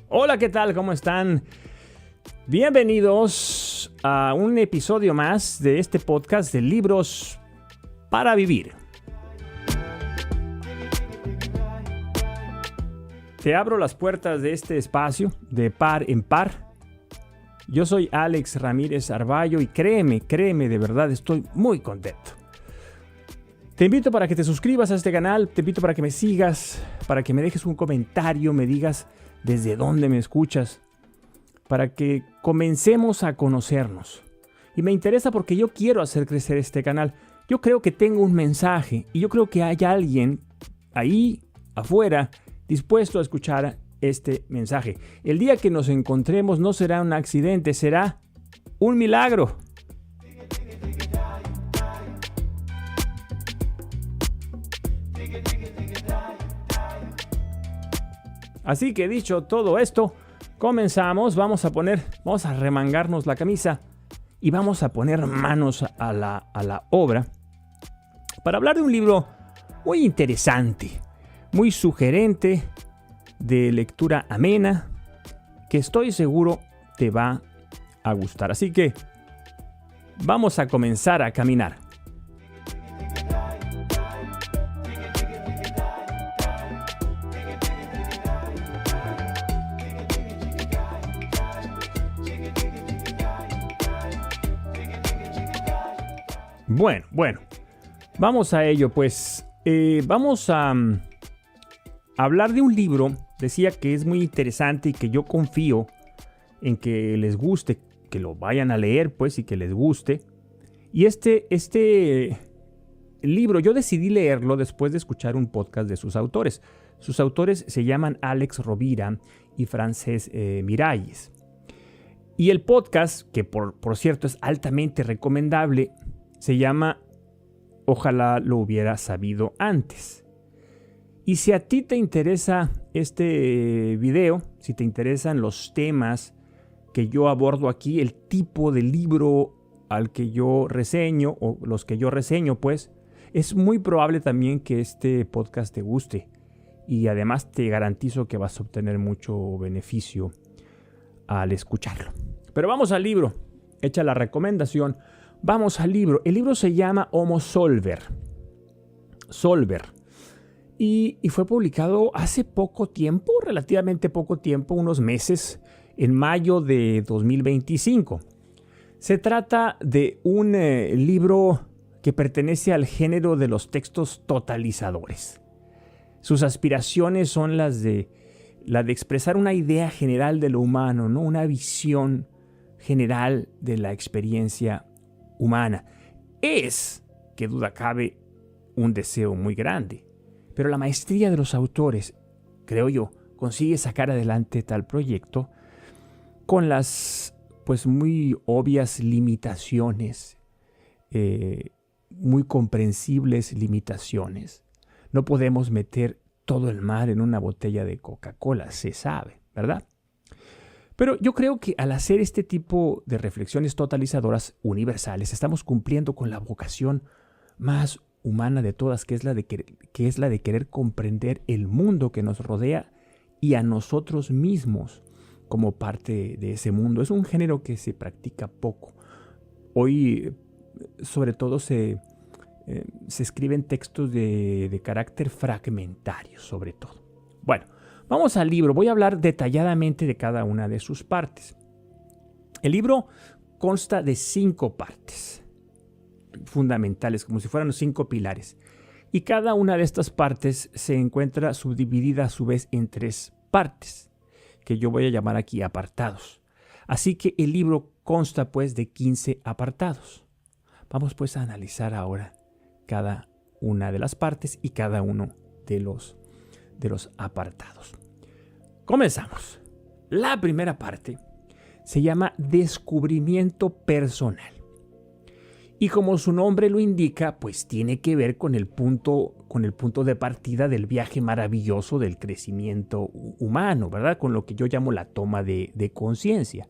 Hola, ¿qué tal? ¿Cómo están? Bienvenidos a un episodio más de este podcast de Libros para Vivir. Te abro las puertas de este espacio de par en par. Yo soy Alex Ramírez Arballo y créeme, de verdad estoy muy contento. Te invito para que te suscribas a este canal, te invito para que me sigas, para que me dejes un comentario, me digas desde dónde me escuchas, para que comencemos a conocernos. Y me interesa porque yo quiero hacer crecer este canal. Yo creo que tengo un mensaje y yo creo que hay alguien ahí afuera dispuesto a escuchar este mensaje. El día que nos encontremos no será un accidente, será un milagro. Así que dicho todo esto, comenzamos, vamos a remangarnos la camisa y vamos a poner manos a la obra para hablar de un libro muy interesante, muy sugerente, de lectura amena, que estoy seguro te va a gustar. Así que vamos a comenzar a caminar. Bueno, vamos a ello, pues. Vamos a hablar de un libro, decía que es muy interesante y que yo confío en que les guste, que lo vayan a leer, pues, y que les guste. Y este libro, yo decidí leerlo después de escuchar un podcast de sus autores. Sus autores se llaman Alex Rovira y Francesc Miralles. Y el podcast, que por cierto es altamente recomendable, se llama Ojalá lo hubiera sabido antes. Y si a ti te interesa este video, si te interesan los temas que yo abordo aquí, el tipo de libro al que yo reseño o los que yo reseño, pues es muy probable también que este podcast te guste. Y además te garantizo que vas a obtener mucho beneficio al escucharlo. Pero vamos al libro. Hecha la recomendación, vamos al libro. El libro se llama Homo Solver. Y fue publicado hace poco tiempo, relativamente poco tiempo, unos meses, en mayo de 2025. Se trata de un libro que pertenece al género de los textos totalizadores. Sus aspiraciones son la de expresar una idea general de lo humano, ¿no? Una visión general de la experiencia humana. Es, que duda cabe, un deseo muy grande. Pero la maestría de los autores, creo yo, consigue sacar adelante tal proyecto con las pues muy obvias limitaciones, muy comprensibles limitaciones. No podemos meter todo el mar en una botella de Coca-Cola, se sabe, ¿verdad? Pero yo creo que al hacer este tipo de reflexiones totalizadoras universales, estamos cumpliendo con la vocación más humana de todas, que es la de querer comprender el mundo que nos rodea y a nosotros mismos como parte de ese mundo. Es un género que se practica poco. Hoy, sobre todo, se escriben textos de carácter fragmentario, sobre todo. Bueno, vamos al libro. Voy a hablar detalladamente de cada una de sus partes. El libro consta de 5 partes fundamentales, como si fueran los 5 pilares. Y cada una de estas partes se encuentra subdividida a su vez en 3 partes, que yo voy a llamar aquí apartados. Así que el libro consta pues de 15 apartados. Vamos pues a analizar ahora cada una de las partes y cada uno de los apartados. Comenzamos. La primera parte se llama Descubrimiento Personal. Y como su nombre lo indica, pues tiene que ver con el punto de partida del viaje maravilloso del crecimiento humano, ¿verdad? Con lo que yo llamo la toma de conciencia.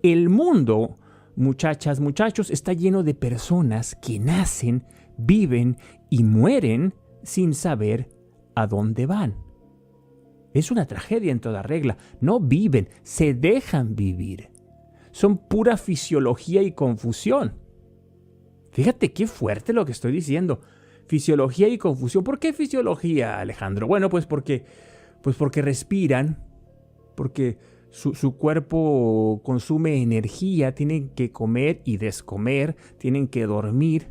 El mundo, muchachas, muchachos, está lleno de personas que nacen, viven y mueren sin saber a dónde van. Es una tragedia en toda regla. No viven, se dejan vivir. Son pura fisiología y confusión. Fíjate qué fuerte lo que estoy diciendo. Fisiología y confusión. ¿Por qué fisiología, Alejandro? Bueno, pues porque respiran, porque su cuerpo consume energía, tienen que comer y descomer, tienen que dormir.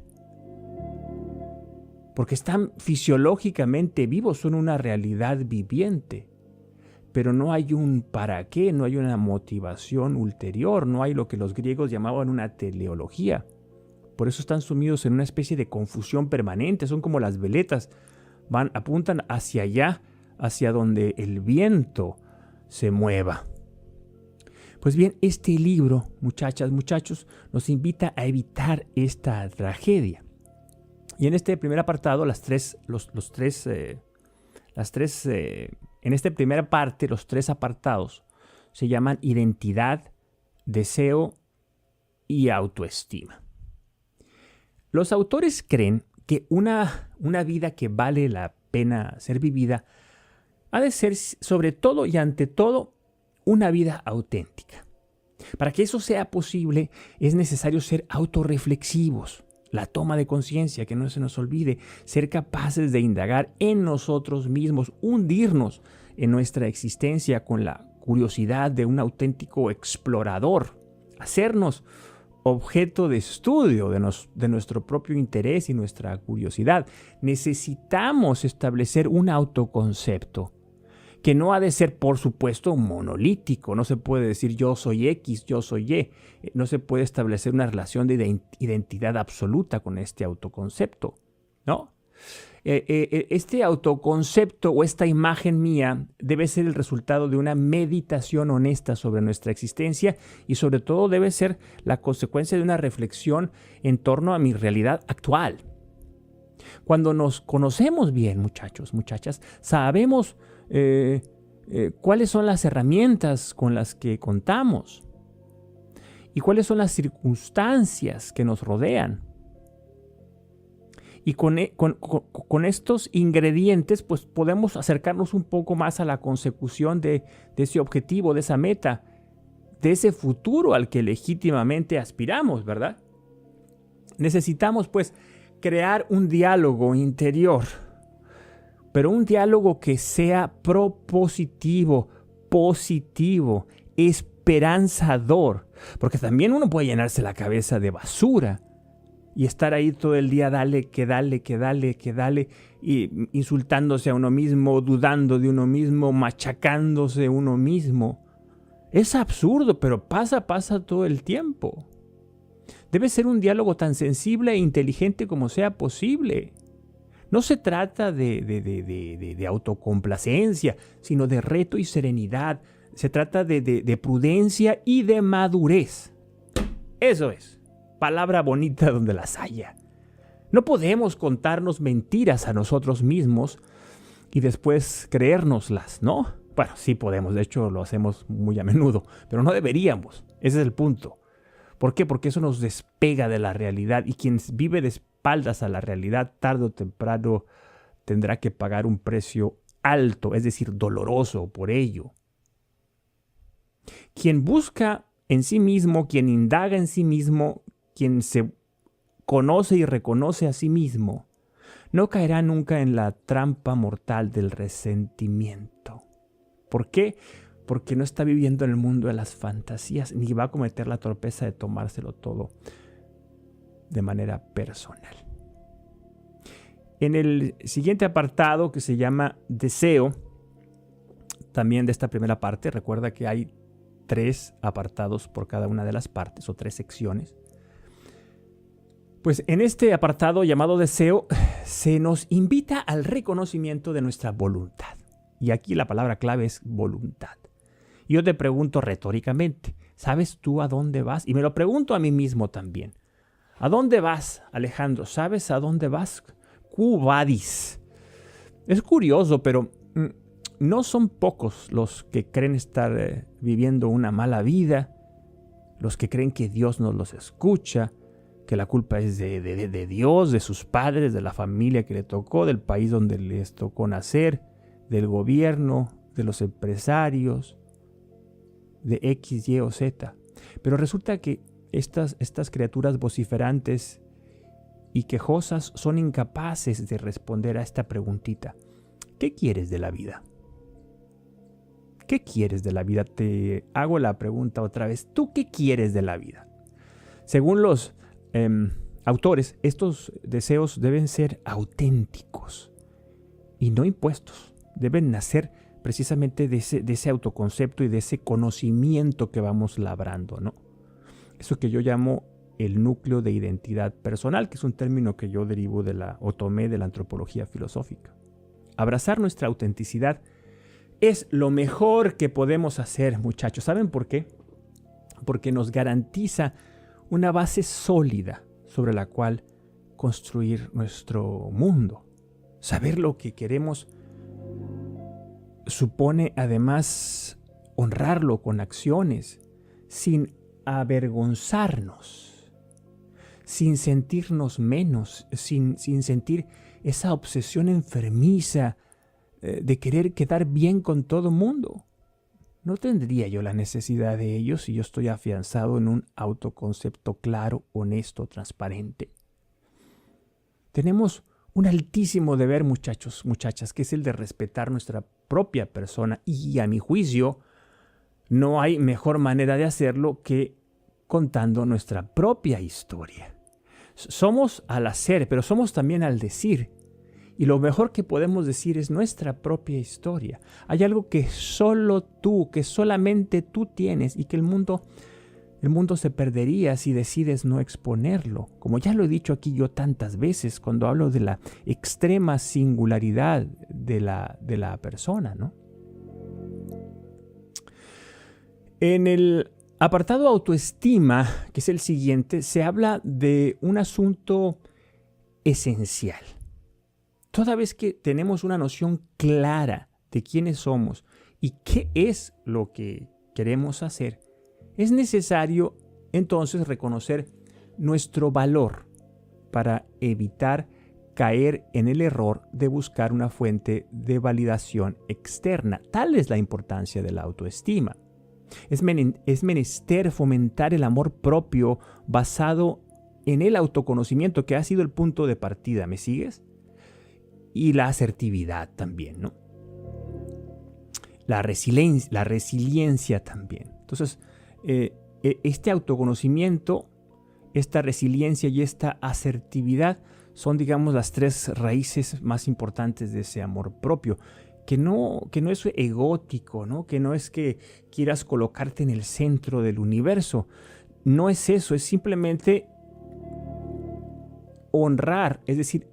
Porque están fisiológicamente vivos, son una realidad viviente. Pero no hay un para qué, no hay una motivación ulterior, no hay lo que los griegos llamaban una teleología. Por eso están sumidos en una especie de confusión permanente, son como las veletas, apuntan hacia allá, hacia donde el viento se mueva. Pues bien, este libro, muchachas, muchachos, nos invita a evitar esta tragedia. Y en este primer apartado, en esta primera parte, los tres apartados se llaman identidad, deseo y autoestima. Los autores creen que una vida que vale la pena ser vivida ha de ser sobre todo y ante todo una vida auténtica. Para que eso sea posible es necesario ser autorreflexivos, la toma de conciencia, que no se nos olvide, ser capaces de indagar en nosotros mismos, hundirnos en nuestra existencia con la curiosidad de un auténtico explorador, hacernos objeto de estudio de nuestro propio interés y nuestra curiosidad. Necesitamos establecer un autoconcepto que no ha de ser, por supuesto, monolítico. No se puede decir yo soy X, yo soy Y. No se puede establecer una relación de identidad absoluta con este autoconcepto, ¿no? Este autoconcepto o esta imagen mía debe ser el resultado de una meditación honesta sobre nuestra existencia y sobre todo debe ser la consecuencia de una reflexión en torno a mi realidad actual. Cuando nos conocemos bien, muchachos, muchachas, sabemos cuáles son las herramientas con las que contamos y cuáles son las circunstancias que nos rodean. Y con estos ingredientes, pues podemos acercarnos un poco más a la consecución de ese objetivo, de esa meta, de ese futuro al que legítimamente aspiramos, ¿verdad? Necesitamos, pues, crear un diálogo interior, pero un diálogo que sea propositivo, positivo, esperanzador, porque también uno puede llenarse la cabeza de basura y estar ahí todo el día, dale, y insultándose a uno mismo, dudando de uno mismo, machacándose uno mismo. Es absurdo, pero pasa todo el tiempo. Debe ser un diálogo tan sensible e inteligente como sea posible. No se trata de autocomplacencia, sino de reto y serenidad. Se trata de prudencia y de madurez. Eso es. Palabra bonita donde las haya. No podemos contarnos mentiras a nosotros mismos y después creérnoslas, ¿no? Bueno, sí podemos, de hecho lo hacemos muy a menudo, pero no deberíamos. Ese es el punto. ¿Por qué? Porque eso nos despega de la realidad y quien vive de espaldas a la realidad tarde o temprano tendrá que pagar un precio alto, es decir, doloroso por ello. Quien busca en sí mismo, quien indaga en sí mismo, quien se conoce y reconoce a sí mismo, no caerá nunca en la trampa mortal del resentimiento. ¿Por qué? Porque no está viviendo en el mundo de las fantasías, ni va a cometer la torpeza de tomárselo todo de manera personal. En el siguiente apartado, que se llama deseo, también de esta primera parte, recuerda que hay 3 apartados por cada una de las partes, o 3 secciones. Pues en este apartado llamado deseo, se nos invita al reconocimiento de nuestra voluntad. Y aquí la palabra clave es voluntad. Y yo te pregunto retóricamente, ¿sabes tú a dónde vas? Y me lo pregunto a mí mismo también. ¿A dónde vas, Alejandro? ¿Sabes a dónde vas? ¿Quo vadis? Es curioso, pero no son pocos los que creen estar viviendo una mala vida, los que creen que Dios no los escucha, que la culpa es de Dios, de sus padres, de la familia que le tocó, del país donde les tocó nacer, del gobierno, de los empresarios, de X, Y o Z. Pero resulta que estas criaturas vociferantes y quejosas son incapaces de responder a esta preguntita. ¿Qué quieres de la vida? ¿Qué quieres de la vida? Te hago la pregunta otra vez. ¿Tú qué quieres de la vida? Según los autores, estos deseos deben ser auténticos y no impuestos. Deben nacer precisamente de ese autoconcepto y de ese conocimiento que vamos labrando, ¿no? Eso que yo llamo el núcleo de identidad personal, que es un término que yo derivo o tomé de la antropología filosófica. Abrazar nuestra autenticidad es lo mejor que podemos hacer, muchachos. ¿Saben por qué? Porque nos garantiza una base sólida sobre la cual construir nuestro mundo. Saber lo que queremos supone además honrarlo con acciones, sin avergonzarnos, sin sentirnos menos, sin sentir esa obsesión enfermiza de querer quedar bien con todo mundo. No tendría yo la necesidad de ello si yo estoy afianzado en un autoconcepto claro, honesto, transparente. Tenemos un altísimo deber, muchachos, muchachas, que es el de respetar nuestra propia persona y, a mi juicio, no hay mejor manera de hacerlo que contando nuestra propia historia. Somos al hacer, pero somos también al decir. Y lo mejor que podemos decir es nuestra propia historia. Hay algo que solo tú, que solamente tú tienes y que el mundo se perdería si decides no exponerlo. Como ya lo he dicho aquí yo tantas veces cuando hablo de la extrema singularidad de la persona, ¿no? En el apartado autoestima, que es el siguiente, se habla de un asunto esencial. Toda vez que tenemos una noción clara de quiénes somos y qué es lo que queremos hacer, es necesario entonces reconocer nuestro valor para evitar caer en el error de buscar una fuente de validación externa. Tal es la importancia de la autoestima. Es menester fomentar el amor propio basado en el autoconocimiento, que ha sido el punto de partida. ¿Me sigues? Y la asertividad también, ¿no? La resiliencia también. Entonces, este autoconocimiento, esta resiliencia y esta asertividad son, digamos, las tres raíces más importantes de ese amor propio, que no es egótico, ¿no? Que no es que quieras colocarte en el centro del universo. No es eso, es simplemente honrar, es decir,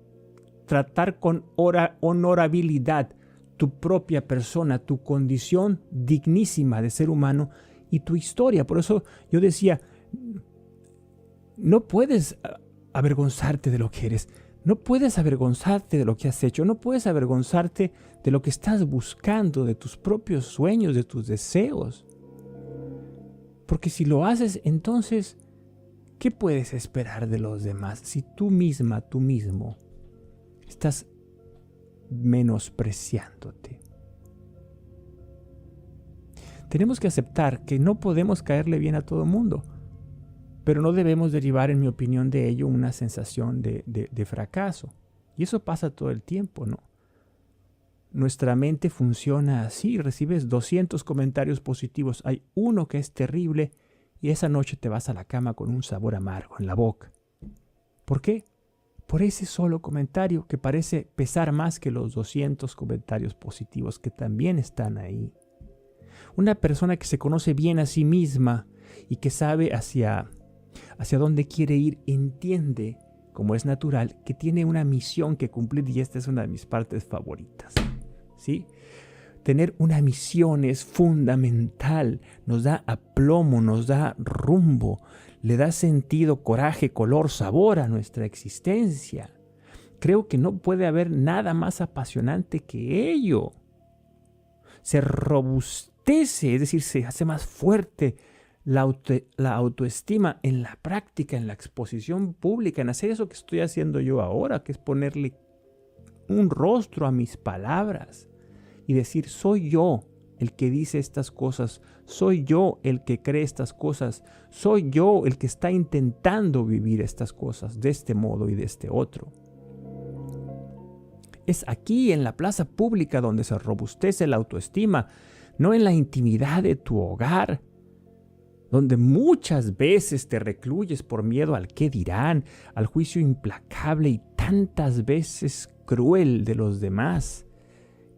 tratar con honorabilidad tu propia persona, tu condición dignísima de ser humano y tu historia. Por eso yo decía, no puedes avergonzarte de lo que eres, no puedes avergonzarte de lo que has hecho, no puedes avergonzarte de lo que estás buscando, de tus propios sueños, de tus deseos. Porque si lo haces, entonces, ¿qué puedes esperar de los demás si tú misma, tú mismo, estás menospreciándote? Tenemos que aceptar que no podemos caerle bien a todo el mundo, pero no debemos derivar, en mi opinión, de ello una sensación de fracaso. Y eso pasa todo el tiempo, ¿no? Nuestra mente funciona así. Recibes 200 comentarios positivos, hay uno que es terrible y esa noche te vas a la cama con un sabor amargo en la boca. ¿Por qué? Por ese solo comentario que parece pesar más que los 200 comentarios positivos que también están ahí. Una persona que se conoce bien a sí misma y que sabe hacia dónde quiere ir, entiende, como es natural, que tiene una misión que cumplir, y esta es una de mis partes favoritas, ¿sí? Tener una misión es fundamental, nos da aplomo, nos da rumbo, le da sentido, coraje, color, sabor a nuestra existencia. Creo que no puede haber nada más apasionante que ello. Se robustece, es decir, se hace más fuerte la autoestima en la práctica, en la exposición pública, en hacer eso que estoy haciendo yo ahora, que es ponerle un rostro a mis palabras y decir, soy yo, el que dice estas cosas, soy yo el que cree estas cosas, soy yo el que está intentando vivir estas cosas de este modo y de este otro. Es aquí en la plaza pública donde se robustece la autoestima, no en la intimidad de tu hogar, donde muchas veces te recluyes por miedo al qué dirán, al juicio implacable y tantas veces cruel de los demás,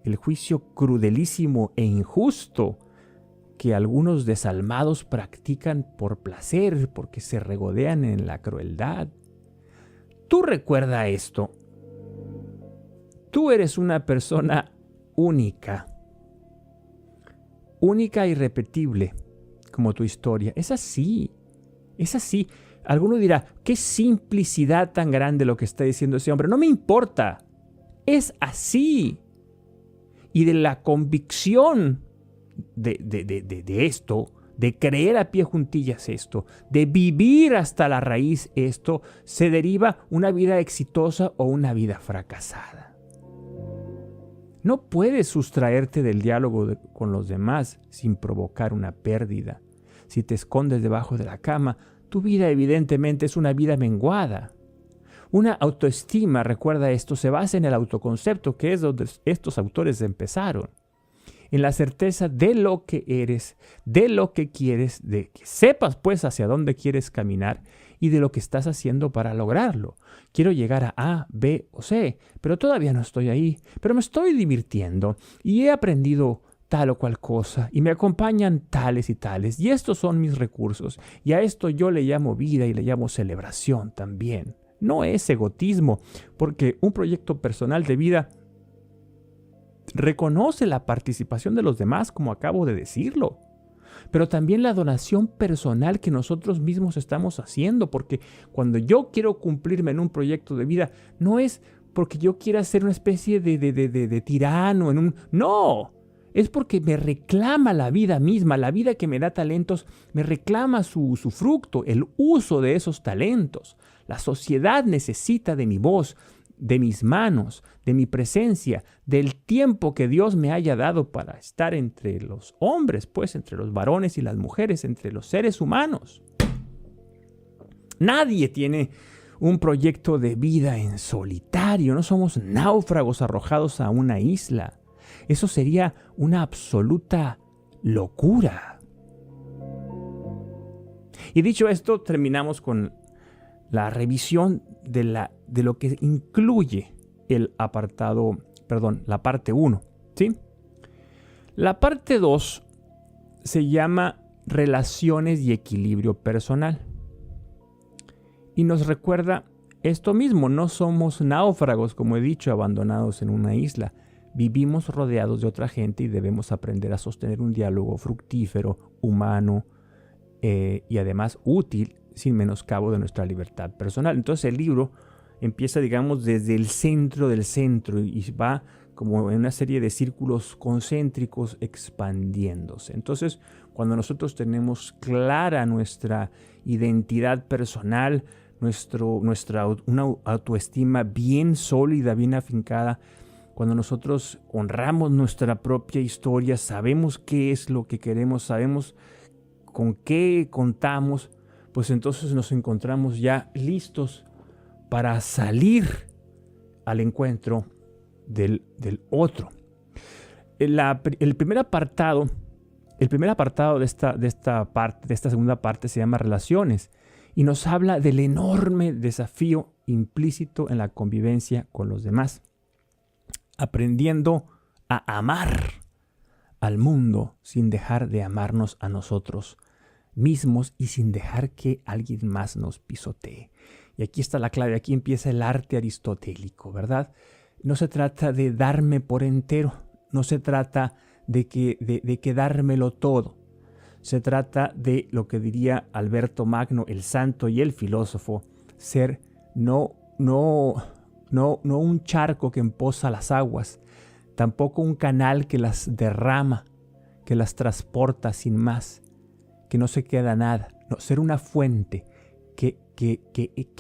el juicio crudelísimo e injusto que algunos desalmados practican por placer, porque se regodean en la crueldad. Tú recuerda esto. Tú eres una persona única e irrepetible como tu historia. Es así, es así. Alguno dirá, qué simplicidad tan grande lo que está diciendo ese hombre. No me importa, es así. Y de la convicción de esto, de creer a pie juntillas esto, de vivir hasta la raíz esto, se deriva una vida exitosa o una vida fracasada. No puedes sustraerte del diálogo con los demás sin provocar una pérdida. Si te escondes debajo de la cama, tu vida evidentemente es una vida menguada. Una autoestima, recuerda esto, se basa en el autoconcepto, que es donde estos autores empezaron. En la certeza de lo que eres, de lo que quieres, de que sepas pues hacia dónde quieres caminar y de lo que estás haciendo para lograrlo. Quiero llegar a A, B o C, pero todavía no estoy ahí, pero me estoy divirtiendo y he aprendido tal o cual cosa y me acompañan tales y tales y estos son mis recursos y a esto yo le llamo vida y le llamo celebración también. No es egoísmo, porque un proyecto personal de vida reconoce la participación de los demás, como acabo de decirlo, pero también la donación personal que nosotros mismos estamos haciendo, porque cuando yo quiero cumplirme en un proyecto de vida, no es porque yo quiera ser una especie de tirano, no, es porque me reclama la vida misma, la vida que me da talentos, me reclama su fruto, el uso de esos talentos. La sociedad necesita de mi voz, de mis manos, de mi presencia, del tiempo que Dios me haya dado para estar entre los hombres, pues entre los varones y las mujeres, entre los seres humanos. Nadie tiene un proyecto de vida en solitario, no somos náufragos arrojados a una isla. Eso sería una absoluta locura. Y dicho esto, terminamos con la revisión de lo que incluye la parte 1, ¿sí? La parte 2 se llama relaciones y equilibrio personal. Y nos recuerda esto mismo, no somos náufragos, como he dicho, abandonados en una isla. Vivimos rodeados de otra gente y debemos aprender a sostener un diálogo fructífero, humano y además útil, sin menoscabo de nuestra libertad personal. Entonces el libro empieza, digamos, desde el centro del centro y va como en una serie de círculos concéntricos expandiéndose. Entonces, cuando nosotros tenemos clara nuestra identidad personal, una autoestima bien sólida, bien afincada, cuando nosotros honramos nuestra propia historia, sabemos qué es lo que queremos, sabemos con qué contamos, pues entonces nos encontramos ya listos para salir al encuentro del otro. El primer apartado de esta segunda parte se llama relaciones y nos habla del enorme desafío implícito en la convivencia con los demás, aprendiendo a amar al mundo sin dejar de amarnos a nosotros mismos y sin dejar que alguien más nos pisotee. Y aquí está la clave, aquí empieza el arte aristotélico, ¿verdad? No se trata de darme por entero, no se trata de dármelo todo. Se trata de lo que diría Alberto Magno, el santo y el filósofo, ser no un charco que empoza las aguas, tampoco un canal que las derrama, que las transporta sin más, que no se queda nada. No, ser una fuente que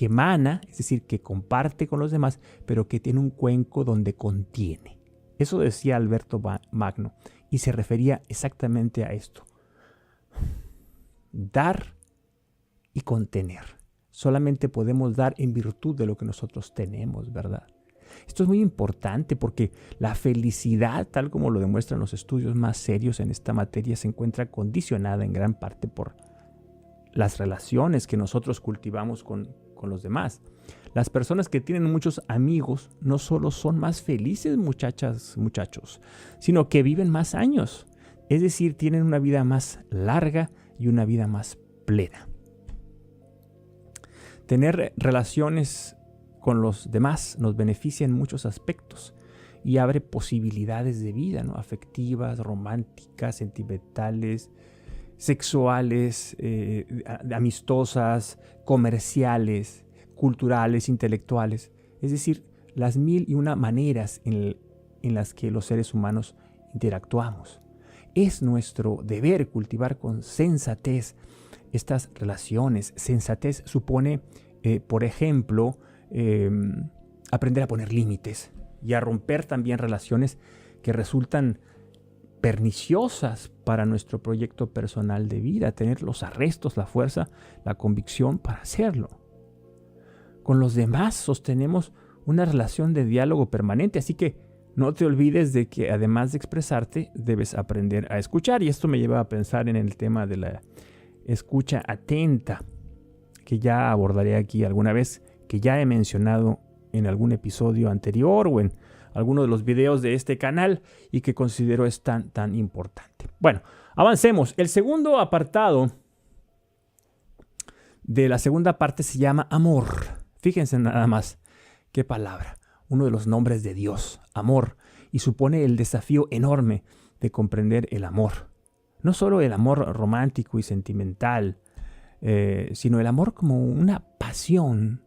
emana, es decir, que comparte con los demás, pero que tiene un cuenco donde contiene. Eso decía Alberto Magno y se refería exactamente a esto. Dar y contener. Solamente podemos dar en virtud de lo que nosotros tenemos, ¿verdad? Esto es muy importante porque la felicidad, tal como lo demuestran los estudios más serios en esta materia, se encuentra condicionada en gran parte por las relaciones que nosotros cultivamos con los demás. Las personas que tienen muchos amigos no solo son más felices, muchachos, sino que viven más años. Es decir, tienen una vida más larga y una vida más plena. Tener relaciones con los demás nos beneficia en muchos aspectos y abre posibilidades de vida, ¿no? Afectivas, románticas, sentimentales, sexuales, amistosas, comerciales, culturales, intelectuales. Es decir, las 1001 maneras en las que los seres humanos interactuamos. Es nuestro deber cultivar con sensatez estas relaciones. Sensatez supone, por ejemplo, aprender a poner límites y a romper también relaciones que resultan perniciosas para nuestro proyecto personal de vida, tener los arrestos, la fuerza, la convicción para hacerlo. Con los demás sostenemos una relación de diálogo permanente, así que no te olvides de que además de expresarte, debes aprender a escuchar. Y esto me lleva a pensar en el tema de la escucha atenta, que ya abordaré aquí alguna vez, que ya he mencionado en algún episodio anterior o en alguno de los videos de este canal y que considero es tan importante. Bueno, avancemos. El segundo apartado de la segunda parte se llama amor. Fíjense nada más qué palabra. Uno de los nombres de Dios, amor, y supone el desafío enorme de comprender el amor. No solo el amor romántico y sentimental, sino el amor como una pasión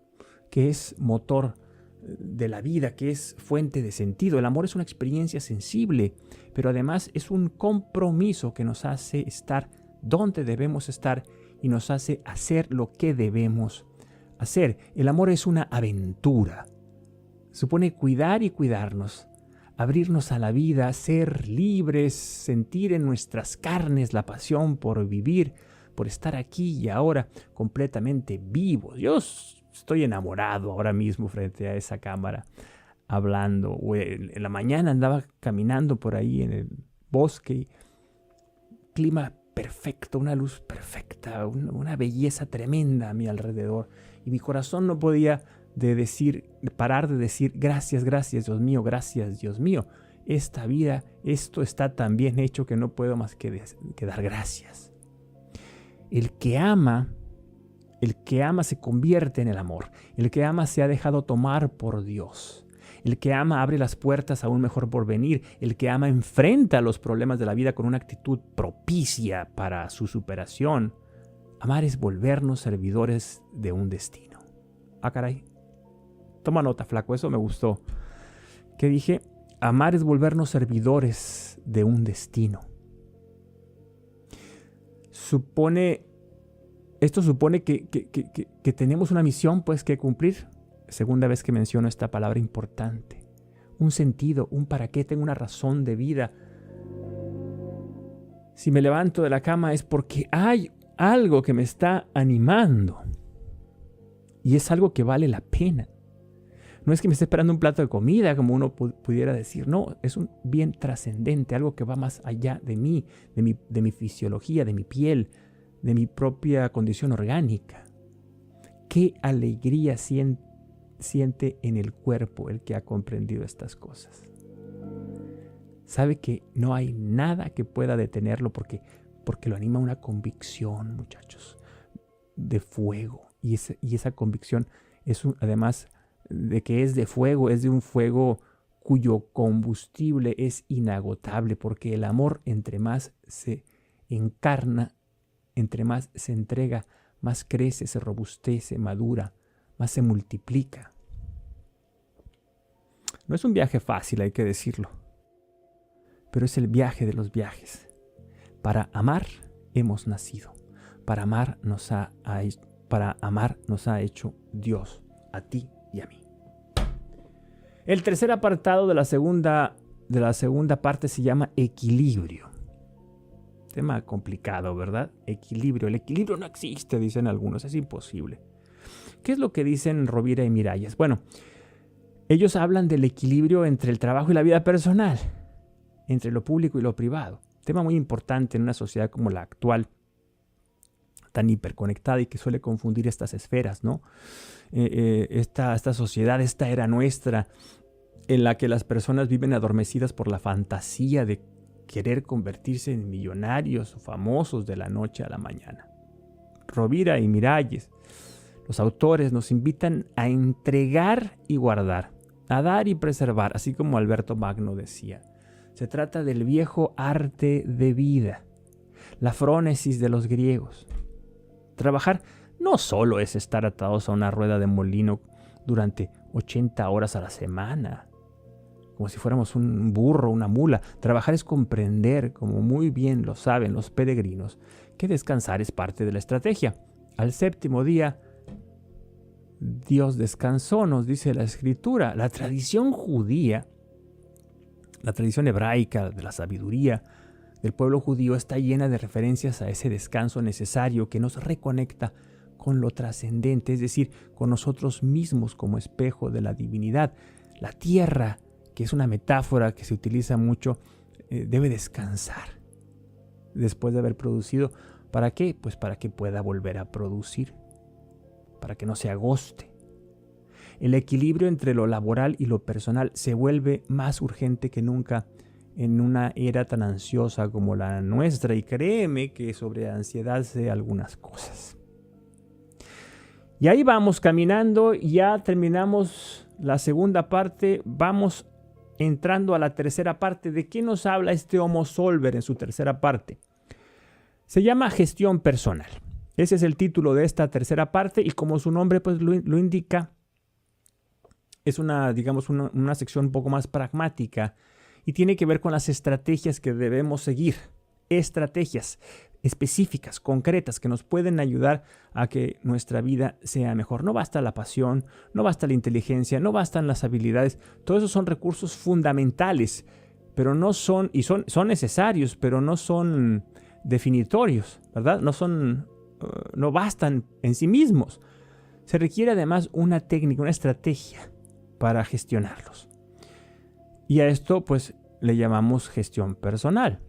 que es motor de la vida, que es fuente de sentido. El amor es una experiencia sensible, pero además es un compromiso que nos hace estar donde debemos estar y nos hace hacer lo que debemos hacer. El amor es una aventura. Supone cuidar y cuidarnos, abrirnos a la vida, ser libres, sentir en nuestras carnes la pasión por vivir, por estar aquí y ahora completamente vivos. Yo estoy enamorado ahora mismo frente a esa cámara hablando. En la mañana andaba caminando por ahí en el bosque, clima perfecto, una luz perfecta, una belleza tremenda a mi alrededor. Y mi corazón no podía parar de decir gracias, gracias Dios mío, gracias Dios mío. Esta vida, esto está tan bien hecho que no puedo más que dar gracias. El que ama se convierte en el amor. El que ama se ha dejado tomar por Dios. El que ama abre las puertas a un mejor porvenir. El que ama enfrenta los problemas de la vida con una actitud propicia para su superación. Amar es volvernos servidores de un destino. Ah, caray. Toma nota, flaco, eso me gustó. ¿Qué dije? Amar es volvernos servidores de un destino. Esto supone que tenemos una misión pues que cumplir. Segunda vez que menciono esta palabra importante. Un sentido, un para qué, tengo una razón de vida. Si me levanto de la cama es porque hay algo que me está animando. Y es algo que vale la pena. No es que me esté esperando un plato de comida, como uno pudiera decir. No, es un bien trascendente, algo que va más allá de mí, de mi fisiología, de mi piel, de mi propia condición orgánica. Qué alegría siente en el cuerpo el que ha comprendido estas cosas. Sabe que no hay nada que pueda detenerlo porque lo anima una convicción, muchachos, de fuego. Y esa convicción es además de que es de fuego, es de un fuego cuyo combustible es inagotable, porque el amor, entre más se encarna, entre más se entrega, más crece, se robustece, madura, más se multiplica. No es un viaje fácil, hay que decirlo, pero es el viaje de los viajes. Para amar hemos nacido, para amar nos ha hecho Dios, a ti y a mí. El tercer apartado de la segunda de la segunda parte se llama equilibrio. Tema complicado, ¿verdad? Equilibrio. El equilibrio no existe, dicen algunos, es imposible. ¿Qué es lo que dicen Rovira y Miralles? Bueno, ellos hablan del equilibrio entre el trabajo y la vida personal, entre lo público y lo privado. Tema muy importante en una sociedad como la actual, tan hiperconectada y que suele confundir estas esferas, ¿no? Esta sociedad, esta era nuestra, en la que las personas viven adormecidas por la fantasía de querer convertirse en millonarios o famosos de la noche a la mañana. Rovira y Miralles, los autores, nos invitan a entregar y guardar, a dar y preservar, así como Alberto Magno decía. Se trata del viejo arte de vida, la frónesis de los griegos. Trabajar no solo es estar atados a una rueda de molino durante 80 horas a la semana, como si fuéramos un burro, una mula. Trabajar es comprender, como muy bien lo saben los peregrinos, que descansar es parte de la estrategia. Al séptimo día, Dios descansó, nos dice la Escritura. La tradición judía, la tradición hebraica de la sabiduría del pueblo judío está llena de referencias a ese descanso necesario que nos reconecta con lo trascendente, es decir, con nosotros mismos como espejo de la divinidad. La tierra, que es una metáfora que se utiliza mucho, debe descansar después de haber producido. ¿Para qué? Pues para que pueda volver a producir, para que no se agoste. El equilibrio entre lo laboral y lo personal se vuelve más urgente que nunca en una era tan ansiosa como la nuestra, y créeme que sobre ansiedad sé algunas cosas. Y ahí vamos caminando, ya terminamos la segunda parte, vamos entrando a la tercera parte. ¿De qué nos habla este Homo Solver en su tercera parte? Se llama gestión personal. Ese es el título de esta tercera parte, y como su nombre pues lo indica, es una sección un poco más pragmática y tiene que ver con las estrategias que debemos seguir. Estrategias específicas, concretas, que nos pueden ayudar a que nuestra vida sea mejor. No basta la pasión, no basta la inteligencia, no bastan las habilidades. Todos esos son recursos fundamentales, pero no son, y son necesarios, pero no son definitorios, ¿verdad? No bastan en sí mismos. Se requiere además una técnica, una estrategia para gestionarlos. Y a esto pues le llamamos gestión personal,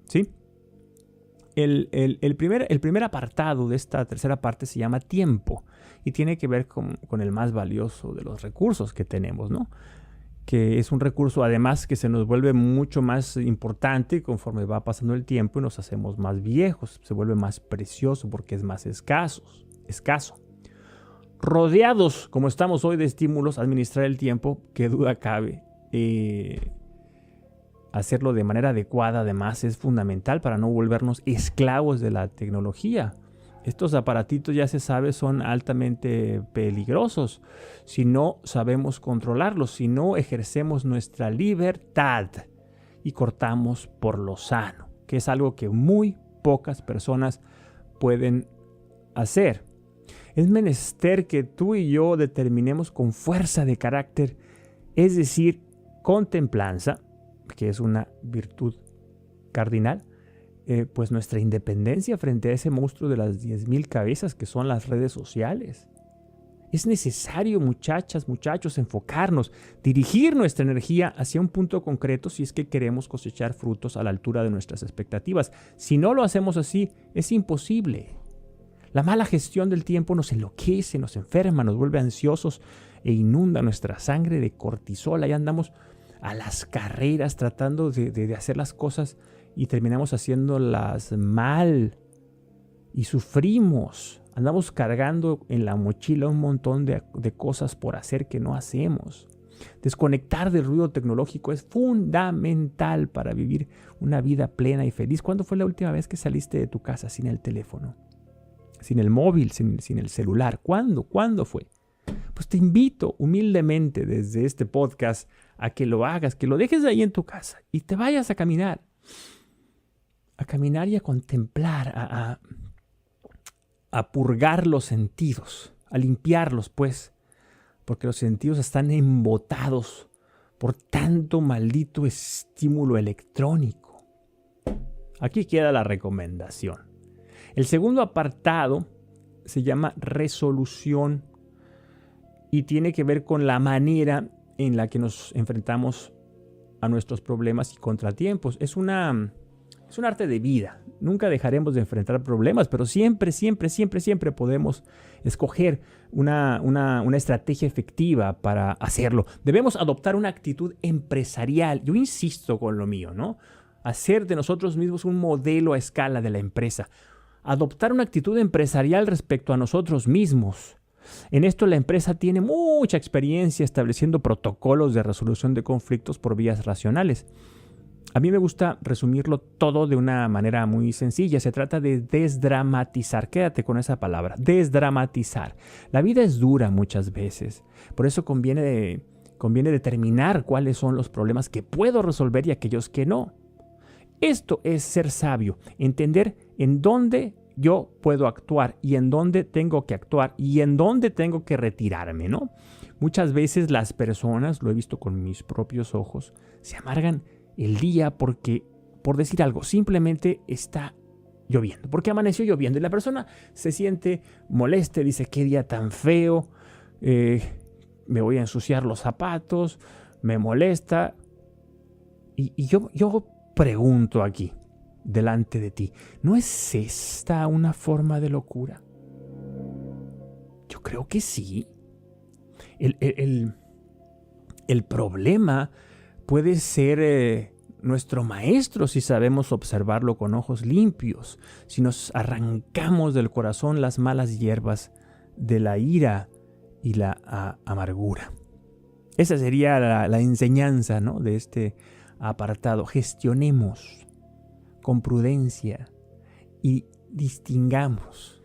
¿sí? El primer apartado de esta tercera parte se llama tiempo y tiene que ver con el más valioso de los recursos que tenemos, ¿no? Que es un recurso además que se nos vuelve mucho más importante conforme va pasando el tiempo y nos hacemos más viejos. Se vuelve más precioso porque es más escaso. Rodeados, como estamos hoy, de estímulos, administrar el tiempo, qué duda cabe. Hacerlo de manera adecuada, además, es fundamental para no volvernos esclavos de la tecnología. Estos aparatitos, ya se sabe, son altamente peligrosos si no sabemos controlarlos, si no ejercemos nuestra libertad y cortamos por lo sano, que es algo que muy pocas personas pueden hacer. Es menester que tú y yo determinemos con fuerza de carácter, es decir, con templanza, que es una virtud cardinal, pues nuestra independencia frente a ese monstruo de las 10,000 cabezas que son las redes sociales. Es necesario, muchachas, muchachos, enfocarnos, dirigir nuestra energía hacia un punto concreto si es que queremos cosechar frutos a la altura de nuestras expectativas. Si no lo hacemos así, es imposible. La mala gestión del tiempo nos enloquece, nos enferma, nos vuelve ansiosos e inunda nuestra sangre de cortisol. Ahí andamos a las carreras tratando de hacer las cosas y terminamos haciéndolas mal y sufrimos. Andamos cargando en la mochila un montón de cosas por hacer que no hacemos. Desconectar del ruido tecnológico es fundamental para vivir una vida plena y feliz. ¿Cuándo fue la última vez que saliste de tu casa sin el teléfono? Sin el móvil, sin el celular. ¿Cuándo fue? Pues te invito humildemente desde este podcast a que lo hagas, que lo dejes ahí en tu casa y te vayas a caminar y a contemplar, a purgar los sentidos, a limpiarlos, pues, porque los sentidos están embotados por tanto maldito estímulo electrónico. Aquí queda la recomendación. El segundo apartado se llama resolución y tiene que ver con la manera en la que nos enfrentamos a nuestros problemas y contratiempos. Es un arte de vida. Nunca dejaremos de enfrentar problemas, pero siempre podemos escoger una estrategia efectiva para hacerlo. Debemos adoptar una actitud empresarial. Yo insisto con lo mío, ¿no? Hacer de nosotros mismos un modelo a escala de la empresa. Adoptar una actitud empresarial respecto a nosotros mismos. En esto la empresa tiene mucha experiencia estableciendo protocolos de resolución de conflictos por vías racionales. A mí me gusta resumirlo todo de una manera muy sencilla. Se trata de desdramatizar. Quédate con esa palabra, desdramatizar. La vida es dura muchas veces. Por eso conviene determinar cuáles son los problemas que puedo resolver y aquellos que no. Esto es ser sabio, entender en dónde yo puedo actuar y en dónde tengo que actuar y en dónde tengo que retirarme, ¿no? Muchas veces las personas, lo he visto con mis propios ojos, se amargan el día porque, por decir algo, simplemente está lloviendo, porque amaneció lloviendo y la persona se siente molesta, dice, qué día tan feo, me voy a ensuciar los zapatos, me molesta. Y yo pregunto aquí, delante de ti, ¿no es esta una forma de locura? Yo creo que sí. El problema puede ser nuestro maestro si sabemos observarlo con ojos limpios, si nos arrancamos del corazón las malas hierbas de la ira y la amargura. Esa sería la enseñanza, ¿no?, de este apartado. Gestionemos con prudencia y distingamos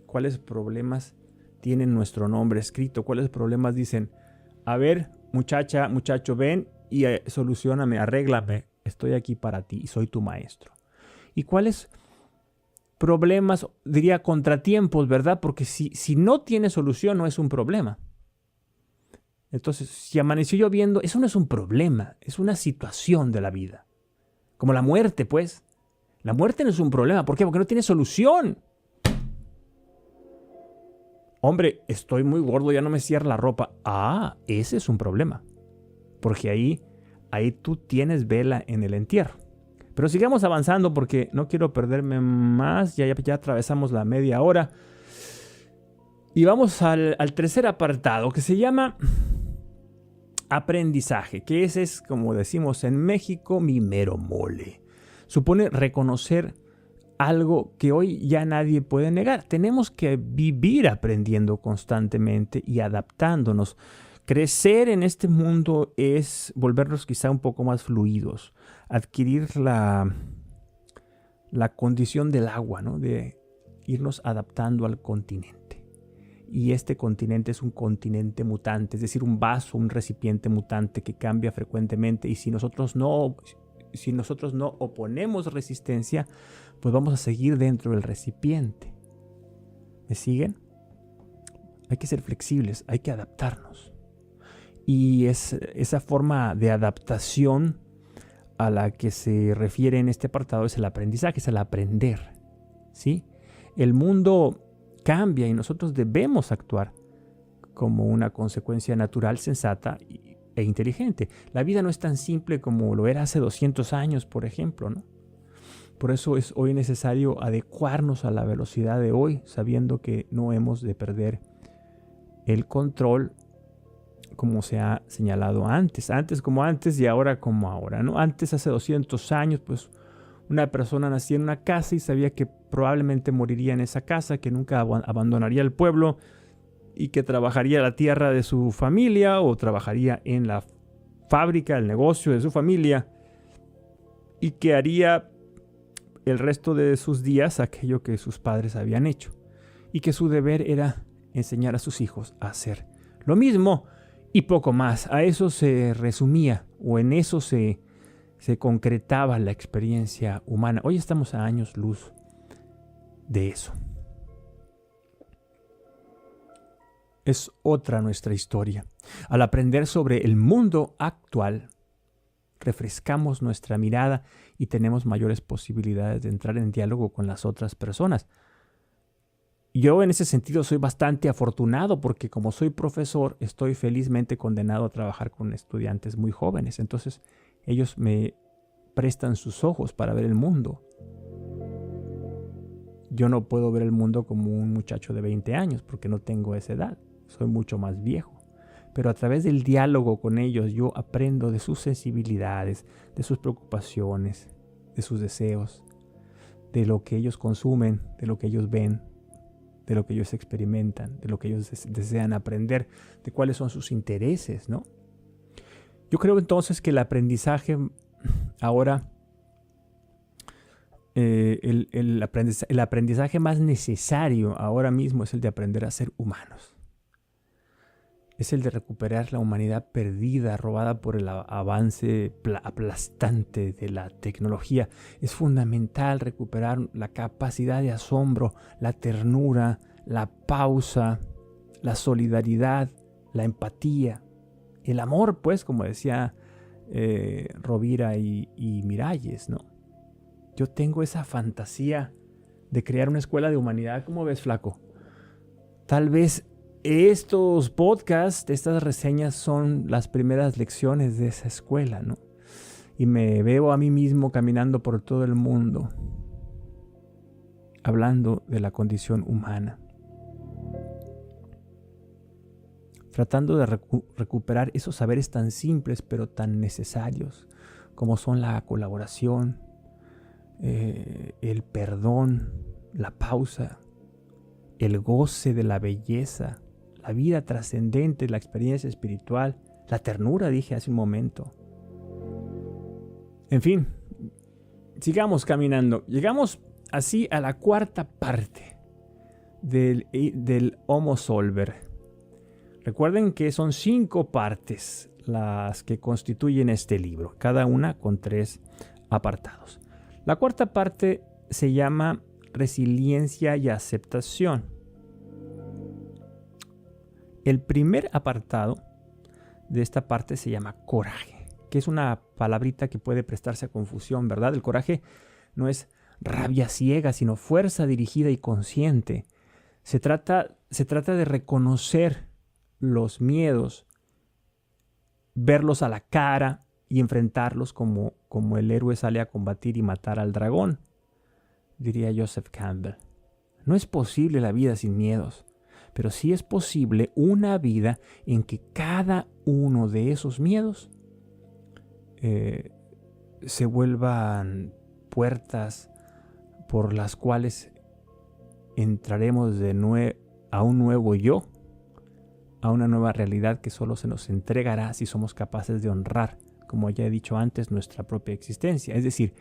cuáles problemas tienen nuestro nombre escrito, cuáles problemas dicen, a ver, muchacha, muchacho, ven y solucióname, arréglame, estoy aquí para ti y soy tu maestro. Y cuáles problemas, diría contratiempos, ¿verdad? Porque si no tiene solución no es un problema. Entonces, si amaneció lloviendo, eso no es un problema, es una situación de la vida. Como la muerte, pues. La muerte no es un problema. ¿Por qué? Porque no tiene solución. Hombre, estoy muy gordo, ya no me cierra la ropa. Ah, ese es un problema. Porque ahí tú tienes vela en el entierro. Pero sigamos avanzando porque no quiero perderme más. Ya atravesamos la media hora. Y vamos al tercer apartado que se llama aprendizaje. Que ese es, como decimos en México, mi mero mole. Supone reconocer algo que hoy ya nadie puede negar. Tenemos que vivir aprendiendo constantemente y adaptándonos. Crecer en este mundo es volvernos quizá un poco más fluidos, adquirir la condición del agua, ¿no?, de irnos adaptando al continente. Y este continente es un continente mutante, es decir, un vaso, un recipiente mutante que cambia frecuentemente y si nosotros no oponemos resistencia, pues vamos a seguir dentro del recipiente. ¿Me siguen? Hay que ser flexibles, hay que adaptarnos. Y esa forma de adaptación a la que se refiere en este apartado es el aprendizaje, es el aprender, ¿sí? El mundo cambia y nosotros debemos actuar como una consecuencia natural, sensata e inteligente. La vida no es tan simple como lo era hace 200 años, por ejemplo, ¿no? Por eso es hoy necesario adecuarnos a la velocidad de hoy, sabiendo que no hemos de perder el control como se ha señalado antes como antes y ahora como ahora, ¿no? Antes, hace 200 años, pues una persona nacía en una casa y sabía que probablemente moriría en esa casa, que nunca abandonaría el pueblo y que trabajaría la tierra de su familia o trabajaría en la fábrica, el negocio de su familia y que haría el resto de sus días aquello que sus padres habían hecho y que su deber era enseñar a sus hijos a hacer lo mismo y poco más. A eso se resumía o en eso se concretaba la experiencia humana. Hoy estamos a años luz de eso. es otra nuestra historia. Al aprender sobre el mundo actual, refrescamos nuestra mirada y tenemos mayores posibilidades de entrar en diálogo con las otras personas. Yo en ese sentido soy bastante afortunado porque como soy profesor, estoy felizmente condenado a trabajar con estudiantes muy jóvenes. Entonces ellos me prestan sus ojos para ver el mundo. Yo no puedo ver el mundo como un muchacho de 20 años porque no tengo esa edad. Soy mucho más viejo. Pero a través del diálogo con ellos yo aprendo de sus sensibilidades, de sus preocupaciones, de sus deseos, de lo que ellos consumen, de lo que ellos ven, de lo que ellos experimentan, de lo que ellos desean aprender, de cuáles son sus intereses, ¿no? Yo creo entonces que el aprendizaje ahora, el aprendizaje más necesario ahora mismo es el de aprender a ser humanos. Es el de recuperar la humanidad perdida, robada por el avance aplastante de la tecnología. Es fundamental recuperar la capacidad de asombro, la ternura, la pausa, la solidaridad, la empatía, el amor, pues, como decía Rovira y Miralles, ¿no? Yo tengo esa fantasía de crear una escuela de humanidad. ¿Cómo ves, flaco? Tal vez estos podcasts, estas reseñas son las primeras lecciones de esa escuela, ¿no? Y me veo a mí mismo caminando por todo el mundo, hablando de la condición humana, tratando de recuperar esos saberes tan simples pero tan necesarios, como son la colaboración, el perdón, la pausa, el goce de la belleza, la vida trascendente, la experiencia espiritual, la ternura, dije hace un momento. En fin, sigamos caminando. Llegamos así a la cuarta parte del Homo Solver. Recuerden que son 5 partes las que constituyen este libro, cada una con 3 apartados. La cuarta parte se llama resiliencia y aceptación. El primer apartado de esta parte se llama coraje, que es una palabrita que puede prestarse a confusión, ¿verdad? El coraje no es rabia ciega, sino fuerza dirigida y consciente. Se trata de reconocer los miedos, verlos a la cara y enfrentarlos como el héroe sale a combatir y matar al dragón, diría Joseph Campbell. No es posible la vida sin miedos, pero sí es posible una vida en que cada uno de esos miedos se vuelvan puertas por las cuales entraremos a un nuevo yo, a una nueva realidad que solo se nos entregará si somos capaces de honrar, como ya he dicho antes, nuestra propia existencia. Es decir,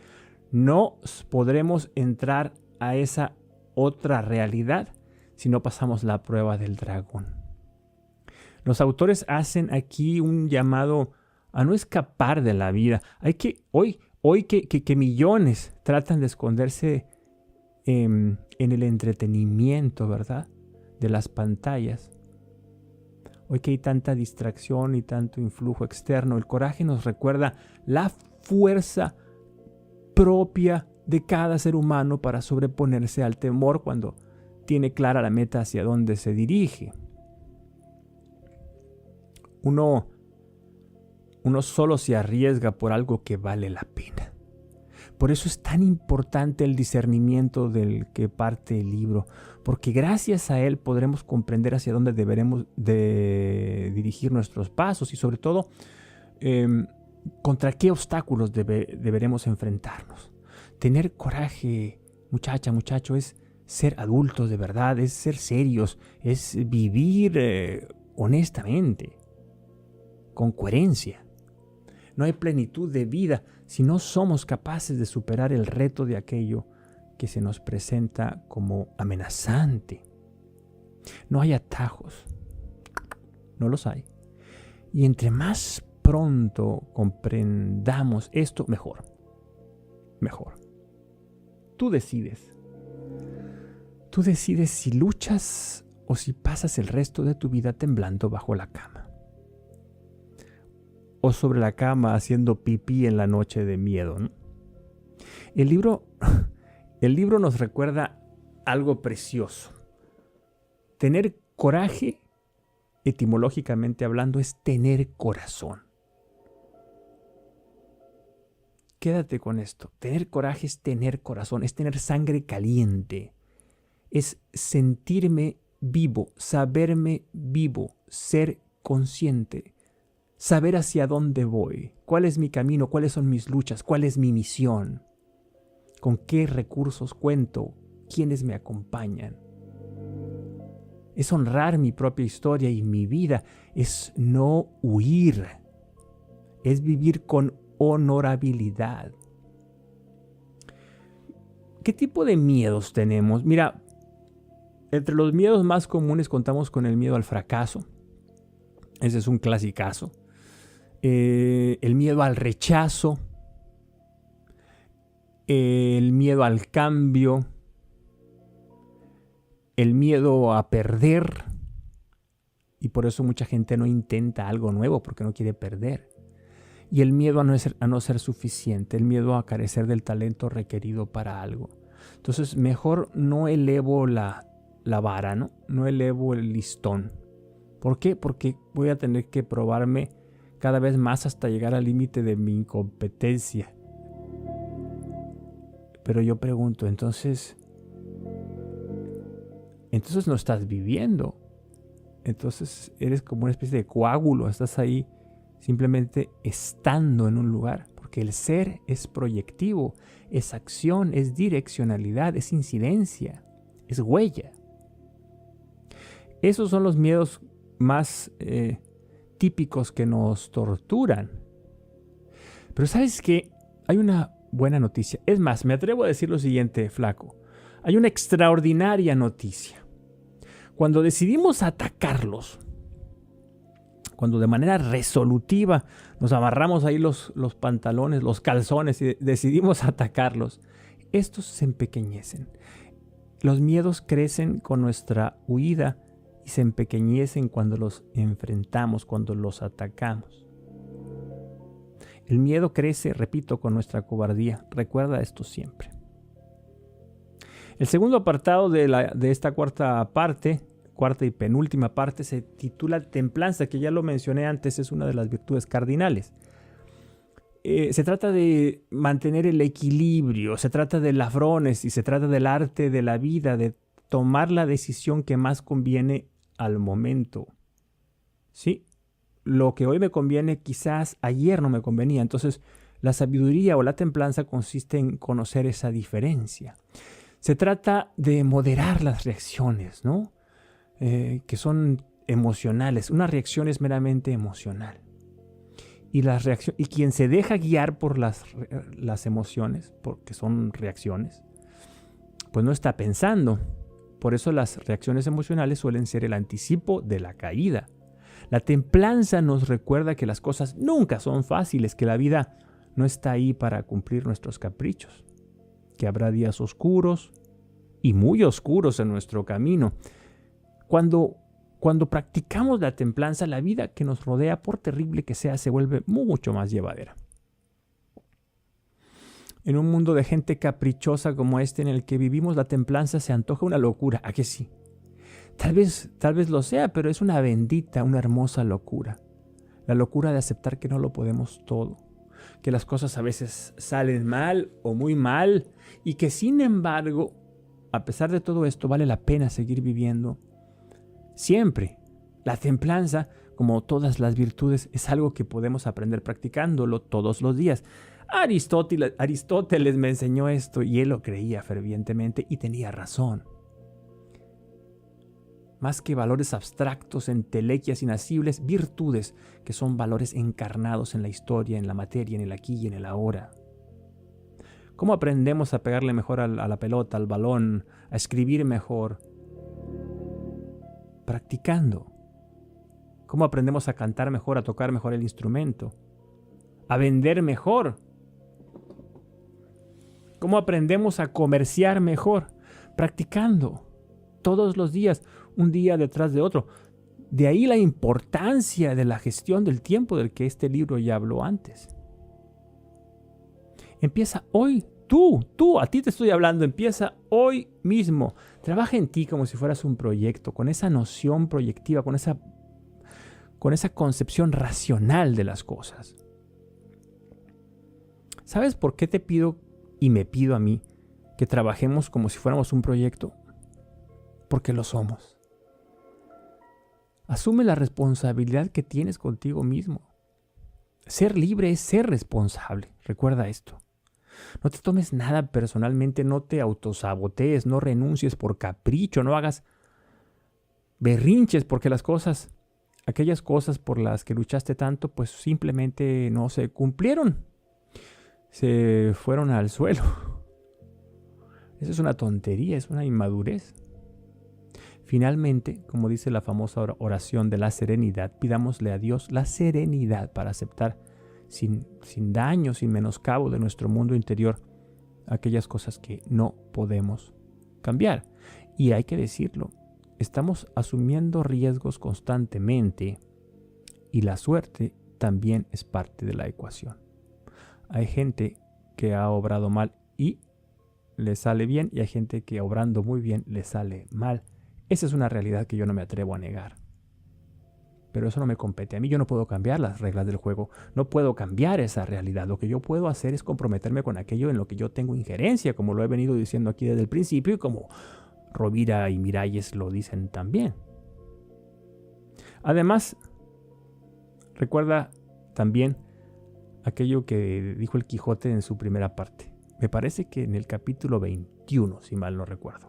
no podremos entrar a esa otra realidad si no pasamos la prueba del dragón. Los autores hacen aquí un llamado a no escapar de la vida. Hoy que millones tratan de esconderse en el entretenimiento, ¿verdad?, de las pantallas. Hoy que hay tanta distracción y tanto influjo externo, el coraje nos recuerda la fuerza propia de cada ser humano para sobreponerse al temor cuando tiene clara la meta hacia dónde se dirige. Uno solo se arriesga por algo que vale la pena. Por eso es tan importante el discernimiento del que parte el libro, porque gracias a él podremos comprender hacia dónde deberemos de dirigir nuestros pasos y sobre todo contra qué obstáculos deberemos enfrentarnos. Tener coraje, muchacho, es ser adultos de verdad, es ser serios, es vivir honestamente, con coherencia. No hay plenitud de vida si no somos capaces de superar el reto de aquello que se nos presenta como amenazante. No hay atajos, no los hay. Y entre más pronto comprendamos esto, mejor. Tú decides si luchas o si pasas el resto de tu vida temblando bajo la cama. O sobre la cama haciendo pipí en la noche de miedo, ¿no? El libro nos recuerda algo precioso. Tener coraje, etimológicamente hablando, es tener corazón. Quédate con esto. Tener coraje es tener corazón, es tener sangre caliente. Es sentirme vivo, saberme vivo, ser consciente, saber hacia dónde voy, cuál es mi camino, cuáles son mis luchas, cuál es mi misión, con qué recursos cuento, quiénes me acompañan. Es honrar mi propia historia y mi vida, es no huir, es vivir con honorabilidad. ¿Qué tipo de miedos tenemos? Mira, entre los miedos más comunes contamos con el miedo al fracaso. Ese es un clasicazo. El miedo al rechazo. El miedo al cambio. El miedo a perder. Y por eso mucha gente no intenta algo nuevo porque no quiere perder. Y el miedo a no ser suficiente. El miedo a carecer del talento requerido para algo. Entonces mejor no elevo la vara, ¿no? No elevo el listón. ¿Por qué? Porque voy a tener que probarme cada vez más hasta llegar al límite de mi incompetencia. Pero yo pregunto, entonces no estás viviendo. Entonces eres como una especie de coágulo. Estás ahí simplemente estando en un lugar. Porque el ser es proyectivo, es acción, es direccionalidad, es incidencia, es huella. Esos son los miedos más típicos que nos torturan. Pero ¿sabes qué? Hay una buena noticia. Es más, me atrevo a decir lo siguiente, flaco. Hay una extraordinaria noticia. Cuando decidimos atacarlos, cuando de manera resolutiva nos amarramos ahí los pantalones, los calzones y decidimos atacarlos, estos se empequeñecen. Los miedos crecen con nuestra huida y se empequeñecen cuando los enfrentamos, cuando los atacamos. El miedo crece, repito, con nuestra cobardía. Recuerda esto siempre. El segundo apartado de esta cuarta y penúltima parte, se titula templanza, que ya lo mencioné antes, es una de las virtudes cardinales. Se trata de mantener el equilibrio, se trata de la frónesis, se trata del arte de la vida, de tomar la decisión que más conviene al momento. ¿Sí? Lo que hoy me conviene, quizás ayer no me convenía. Entonces, la sabiduría o la templanza consiste en conocer esa diferencia. Se trata de moderar las reacciones, ¿no? Que son emocionales. Una reacción es meramente emocional. Y quien se deja guiar por las emociones, porque son reacciones, pues no está pensando. Por eso las reacciones emocionales suelen ser el anticipo de la caída. La templanza nos recuerda que las cosas nunca son fáciles, que la vida no está ahí para cumplir nuestros caprichos, que habrá días oscuros y muy oscuros en nuestro camino. Cuando practicamos la templanza, la vida que nos rodea, por terrible que sea, se vuelve mucho más llevadera. En un mundo de gente caprichosa como este en el que vivimos, la templanza se antoja una locura. ¿A que sí? Tal vez lo sea, pero es una bendita, una hermosa locura. La locura de aceptar que no lo podemos todo, que las cosas a veces salen mal o muy mal y que sin embargo, a pesar de todo esto, vale la pena seguir viviendo. Siempre. La templanza, como todas las virtudes, es algo que podemos aprender practicándolo todos los días. Aristóteles me enseñó esto y él lo creía fervientemente y tenía razón. Más que valores abstractos, entelequias inacibles, virtudes que son valores encarnados en la historia, en la materia, en el aquí y en el ahora. ¿Cómo aprendemos a pegarle mejor a la pelota, al balón, a escribir mejor? Practicando. ¿Cómo aprendemos a cantar mejor, a tocar mejor el instrumento? A vender mejor. ¿Cómo aprendemos a comerciar mejor? Practicando. Todos los días. un día detrás de otro. De ahí la importancia de la gestión del tiempo del que este libro ya habló antes. Empieza hoy. A ti te estoy hablando, empieza hoy mismo. Trabaja en ti como si fueras un proyecto, con esa noción proyectiva, con esa concepción racional de las cosas. ¿Sabes por qué te pido y me pido a mí que trabajemos como si fuéramos un proyecto? Porque lo somos. Asume la responsabilidad que tienes contigo mismo. Ser libre es ser responsable. Recuerda esto. No te tomes nada personalmente, no te autosabotees, no renuncies por capricho, no hagas berrinches porque aquellas cosas por las que luchaste tanto, pues simplemente no se cumplieron. Se fueron al suelo. Eso es una tontería, es una inmadurez. Finalmente, como dice la famosa oración de la serenidad, pidámosle a Dios la serenidad para aceptar sin daño, sin menoscabo de nuestro mundo interior, aquellas cosas que no podemos cambiar. Y hay que decirlo, estamos asumiendo riesgos constantemente y la suerte también es parte de la ecuación. Hay gente que ha obrado mal y le sale bien, y hay gente que obrando muy bien le sale mal. Esa es una realidad que yo no me atrevo a negar. Pero eso no me compete a mí. Yo no puedo cambiar las reglas del juego. No puedo cambiar esa realidad. Lo que yo puedo hacer es comprometerme con aquello en lo que yo tengo injerencia, como lo he venido diciendo aquí desde el principio y como Rovira y Miralles lo dicen también. Además, recuerda también aquello que dijo el Quijote en su primera parte. Me parece que en el capítulo 21, si mal no recuerdo.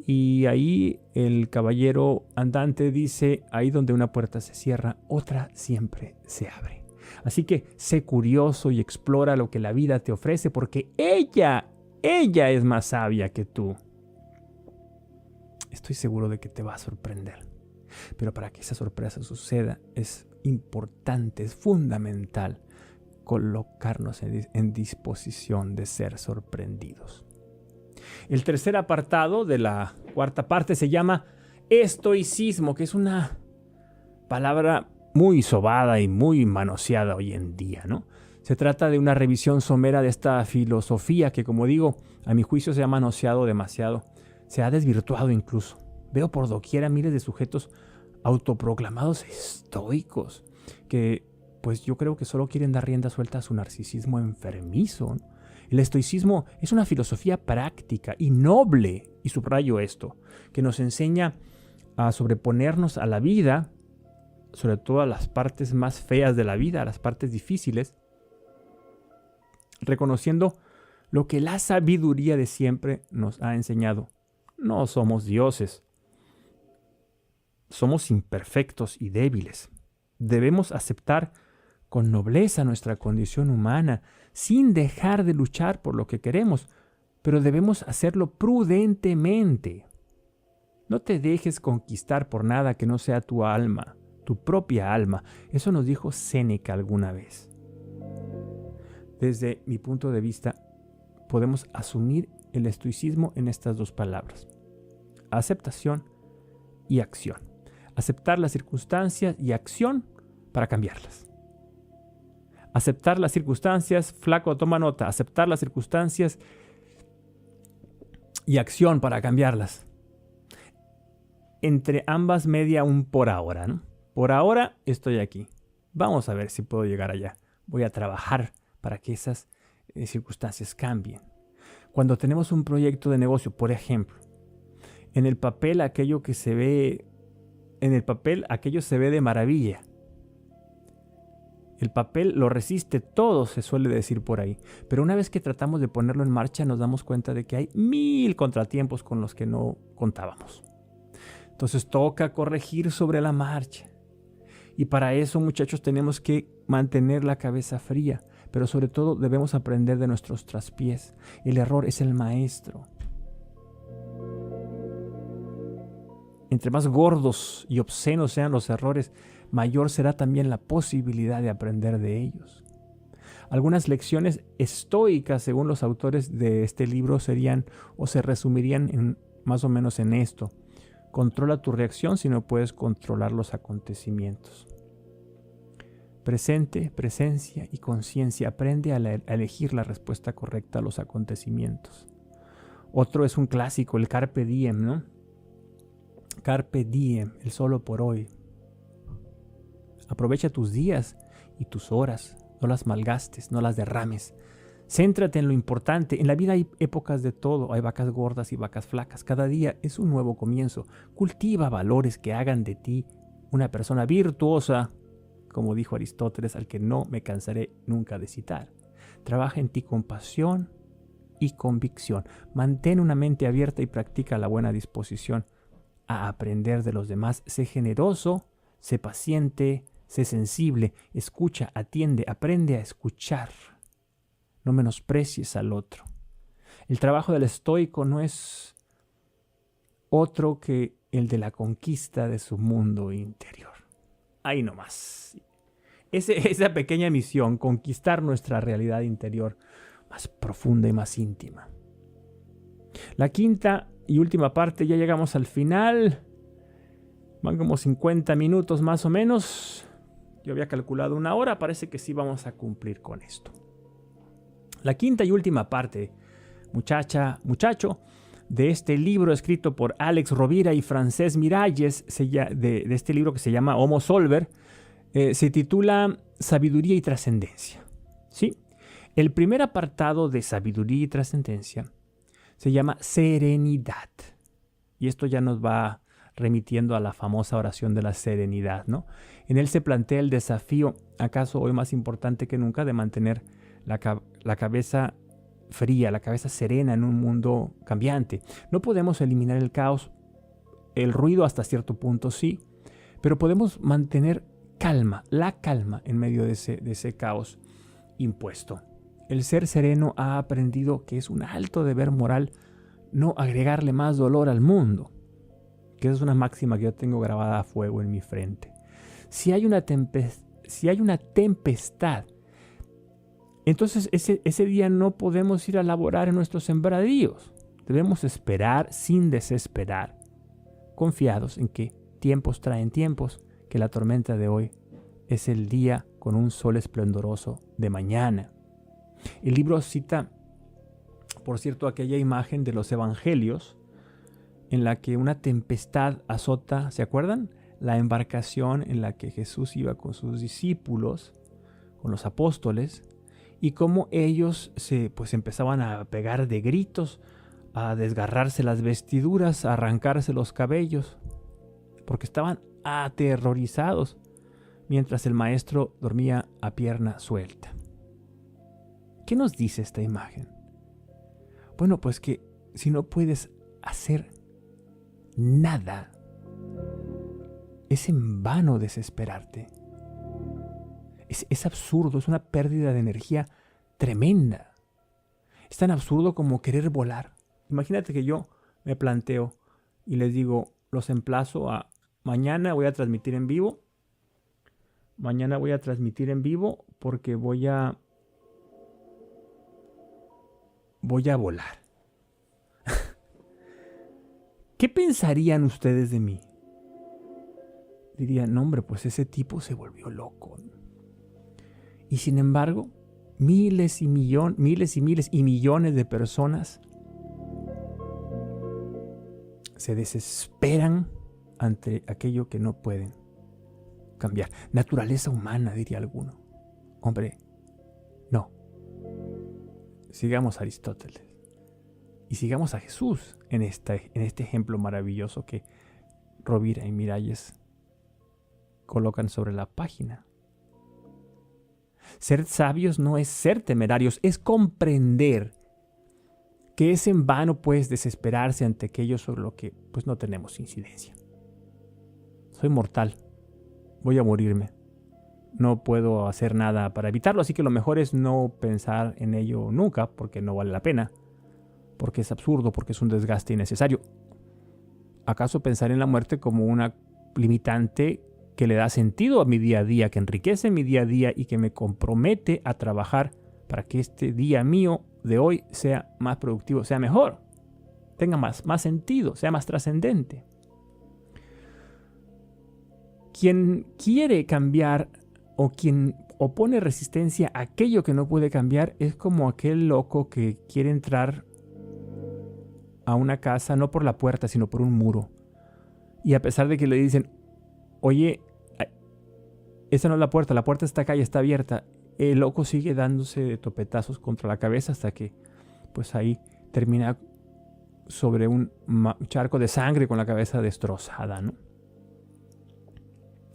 Y ahí el caballero andante dice, ahí donde una puerta se cierra, otra siempre se abre. Así que sé curioso y explora lo que la vida te ofrece, porque ella es más sabia que tú. Estoy seguro de que te va a sorprender. Pero para que esa sorpresa suceda es importante, es fundamental colocarnos en disposición de ser sorprendidos. El tercer apartado de la cuarta parte se llama estoicismo, que es una palabra muy sobada y muy manoseada hoy en día, ¿no? Se trata de una revisión somera de esta filosofía que, como digo, a mi juicio se ha manoseado demasiado, se ha desvirtuado incluso. Veo por doquier a miles de sujetos autoproclamados estoicos que, pues yo creo que solo quieren dar rienda suelta a su narcisismo enfermizo, ¿no? El estoicismo es una filosofía práctica y noble, y subrayo esto, que nos enseña a sobreponernos a la vida, sobre todo a las partes más feas de la vida, a las partes difíciles, reconociendo lo que la sabiduría de siempre nos ha enseñado. No somos dioses, somos imperfectos y débiles. Debemos aceptar con nobleza nuestra condición humana, sin dejar de luchar por lo que queremos, pero debemos hacerlo prudentemente. No te dejes conquistar por nada que no sea tu alma, tu propia alma. Eso nos dijo Séneca alguna vez. Desde mi punto de vista, podemos asumir el estoicismo en estas dos palabras: aceptación y acción. Aceptar las circunstancias y acción para cambiarlas. Aceptar las circunstancias, flaco, toma nota, aceptar las circunstancias y acción para cambiarlas. Entre ambas media un por ahora, ¿no? Por ahora estoy aquí. Vamos a ver si puedo llegar allá. Voy a trabajar para que esas circunstancias cambien. Cuando tenemos un proyecto de negocio, por ejemplo, en el papel aquello se ve de maravilla. El papel lo resiste todo, se suele decir por ahí. Pero una vez que tratamos de ponerlo en marcha, nos damos cuenta de que hay 1000 contratiempos con los que no contábamos. Entonces toca corregir sobre la marcha. Y para eso, muchachos, tenemos que mantener la cabeza fría. Pero sobre todo debemos aprender de nuestros traspiés. El error es el maestro. Entre más gordos y obscenos sean los errores, mayor será también la posibilidad de aprender de ellos. Algunas lecciones estoicas, según los autores de este libro, serían o se resumirían más o menos en esto. Controla tu reacción si no puedes controlar los acontecimientos. Presente, presencia y conciencia. Aprende a elegir la respuesta correcta a los acontecimientos. Otro es un clásico, el Carpe Diem, ¿no? Carpe Diem, el solo por hoy. Aprovecha tus días y tus horas. No las malgastes, no las derrames. Céntrate en lo importante. En la vida hay épocas de todo. Hay vacas gordas y vacas flacas. Cada día es un nuevo comienzo. Cultiva valores que hagan de ti una persona virtuosa, como dijo Aristóteles, al que no me cansaré nunca de citar. Trabaja en ti con pasión y convicción. Mantén una mente abierta y practica la buena disposición a aprender de los demás. Sé generoso, sé paciente, sé sensible. Escucha, atiende, aprende a escuchar. No menosprecies al otro. El trabajo del estoico no es otro que el de la conquista de su mundo interior. Ahí nomás. Esa pequeña misión, conquistar nuestra realidad interior más profunda y más íntima. La quinta y última parte, ya llegamos al final. Van como 50 minutos más o menos. Yo había calculado 1 hora, parece que sí vamos a cumplir con esto. La quinta y última parte, muchacho, de este libro escrito por Alex Rovira y Francesc Miralles, de este libro que se llama Homo Solver, se titula Sabiduría y Trascendencia. ¿Sí? El primer apartado de Sabiduría y Trascendencia se llama Serenidad. Y esto ya nos va remitiendo a la famosa oración de la serenidad, ¿no? En él se plantea el desafío, acaso hoy más importante que nunca, de mantener la cabeza fría, la cabeza serena en un mundo cambiante. No podemos eliminar el caos, el ruido hasta cierto punto sí, pero podemos mantener la calma en medio de ese caos impuesto. El ser sereno ha aprendido que es un alto deber moral no agregarle más dolor al mundo, que es una máxima que yo tengo grabada a fuego en mi frente. Si hay una tempestad, entonces ese día no podemos ir a laborar en nuestros sembradíos. Debemos esperar sin desesperar, confiados en que tiempos traen tiempos, que la tormenta de hoy es el día con un sol esplendoroso de mañana. El libro cita, por cierto, aquella imagen de los evangelios en la que una tempestad azota, ¿se acuerdan? La embarcación en la que Jesús iba con sus discípulos, con los apóstoles, y cómo ellos pues empezaban a pegar de gritos, a desgarrarse las vestiduras, a arrancarse los cabellos, porque estaban aterrorizados, mientras el maestro dormía a pierna suelta. ¿Qué nos dice esta imagen? Bueno, pues que si no puedes hacer nada, es en vano desesperarte. Es absurdo, es una pérdida de energía tremenda. Es tan absurdo como querer volar. Imagínate que yo me planteo y les digo, los emplazo a mañana voy a transmitir en vivo. Mañana voy a transmitir en vivo porque voy a volar. ¿Qué pensarían ustedes de mí? Dirían, no hombre, pues ese tipo se volvió loco. Y sin embargo, miles y millones de personas se desesperan ante aquello que no pueden cambiar. Naturaleza humana, diría alguno. Hombre, no. Sigamos a Aristóteles y sigamos a Jesús en este ejemplo maravilloso que Rovira y Miralles colocan sobre la página. Ser sabios no es ser temerarios, es comprender que es en vano pues desesperarse ante aquello sobre lo que pues no tenemos incidencia. Soy mortal, voy a morirme, no puedo hacer nada para evitarlo, así que lo mejor es no pensar en ello nunca, porque no vale la pena, porque es absurdo, porque es un desgaste innecesario. ¿Acaso pensar en la muerte como una limitante que le da sentido a mi día a día, que enriquece mi día a día y que me compromete a trabajar para que este día mío de hoy sea más productivo, sea mejor, tenga más sentido, sea más trascendente? Quien quiere cambiar o quien opone resistencia a aquello que no puede cambiar es como aquel loco que quiere entrar a una casa no por la puerta, sino por un muro. Y a pesar de que le dicen, oye, esa no es la puerta está acá y está abierta, el loco sigue dándose de topetazos contra la cabeza hasta que pues ahí termina sobre un charco de sangre con la cabeza destrozada, ¿no?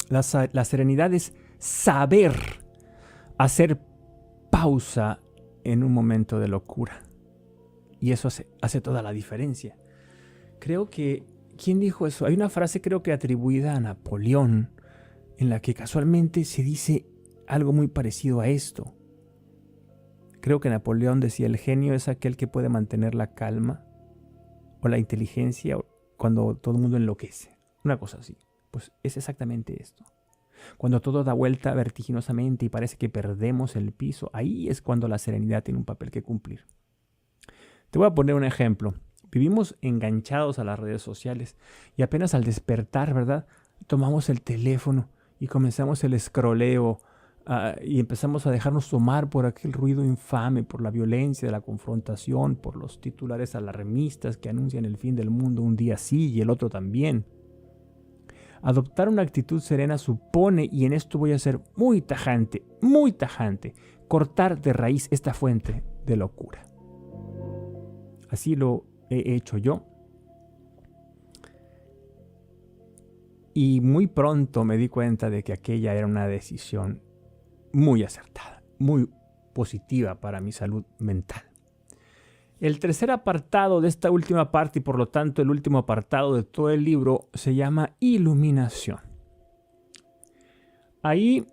La serenidad es saber hacer pausa en un momento de locura. Y eso hace toda la diferencia. Creo que, ¿quién dijo eso? Hay una frase creo que atribuida a Napoleón, en la que casualmente se dice algo muy parecido a esto. Creo que Napoleón decía, el genio es aquel que puede mantener la calma o la inteligencia cuando todo el mundo enloquece. Una cosa así. Pues es exactamente esto. Cuando todo da vuelta vertiginosamente y parece que perdemos el piso, ahí es cuando la serenidad tiene un papel que cumplir. Te voy a poner un ejemplo. Vivimos enganchados a las redes sociales y apenas al despertar, ¿verdad? Tomamos el teléfono y comenzamos el escroleo y empezamos a dejarnos tomar por aquel ruido infame, por la violencia de la confrontación, por los titulares alarmistas que anuncian el fin del mundo un día sí y el otro también. Adoptar una actitud serena supone, y en esto voy a ser muy tajante, cortar de raíz esta fuente de locura. Así lo he hecho yo. Y muy pronto me di cuenta de que aquella era una decisión muy acertada, muy positiva para mi salud mental. El tercer apartado de esta última parte, y por lo tanto el último apartado de todo el libro, se llama iluminación. Ahí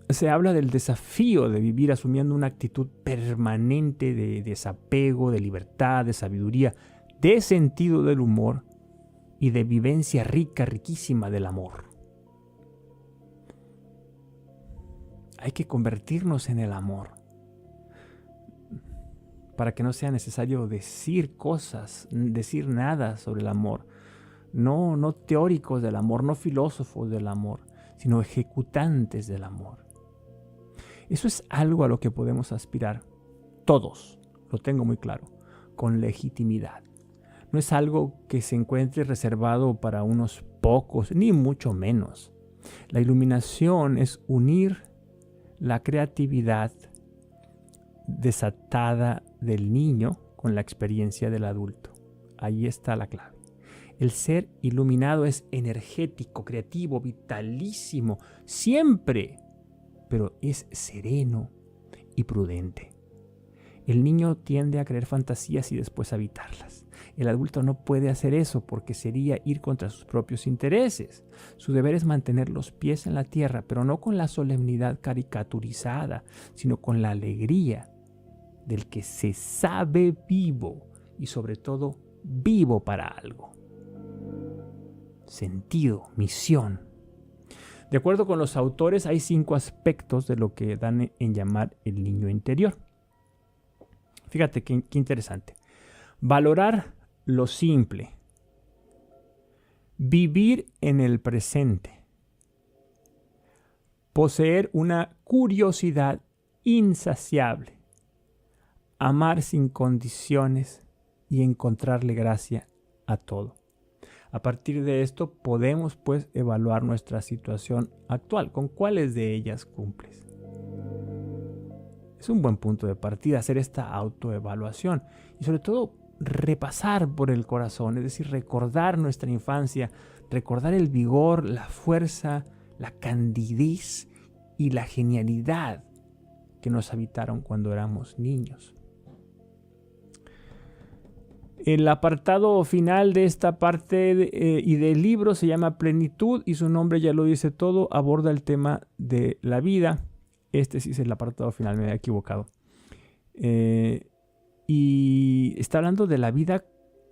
se habla del desafío de vivir asumiendo una actitud permanente de desapego, de libertad, de sabiduría, de sentido del humor y de vivencia rica, riquísima del amor. Hay que convertirnos en el amor para que no sea necesario decir cosas, decir nada sobre el amor. No teóricos del amor, no filósofos del amor, sino ejecutantes del amor. Eso es algo a lo que podemos aspirar todos, lo tengo muy claro, con legitimidad. No es algo que se encuentre reservado para unos pocos, ni mucho menos. La iluminación es unir la creatividad desatada del niño con la experiencia del adulto. Ahí está la clave. El ser iluminado es energético, creativo, vitalísimo, siempre, pero es sereno y prudente. El niño tiende a creer fantasías y después a evitarlas. El adulto no puede hacer eso porque sería ir contra sus propios intereses. Su deber es mantener los pies en la tierra, pero no con la solemnidad caricaturizada, sino con la alegría del que se sabe vivo y sobre todo vivo para algo. Sentido, misión. De acuerdo con los autores, hay 5 aspectos de lo que dan en llamar el niño interior. Fíjate qué interesante. Valorar lo simple. Vivir en el presente. Poseer una curiosidad insaciable. Amar sin condiciones y encontrarle gracia a todo. A partir de esto podemos pues evaluar nuestra situación actual. ¿Con cuáles de ellas cumples? Es un buen punto de partida hacer esta autoevaluación y sobre todo repasar por el corazón, es decir, recordar nuestra infancia, recordar el vigor, la fuerza, la candidez y la genialidad que nos habitaron cuando éramos niños. El apartado final de esta parte y del libro se llama Plenitud y su nombre ya lo dice todo, aborda el tema de la vida. Este sí es el apartado final, me había equivocado. Y está hablando de la vida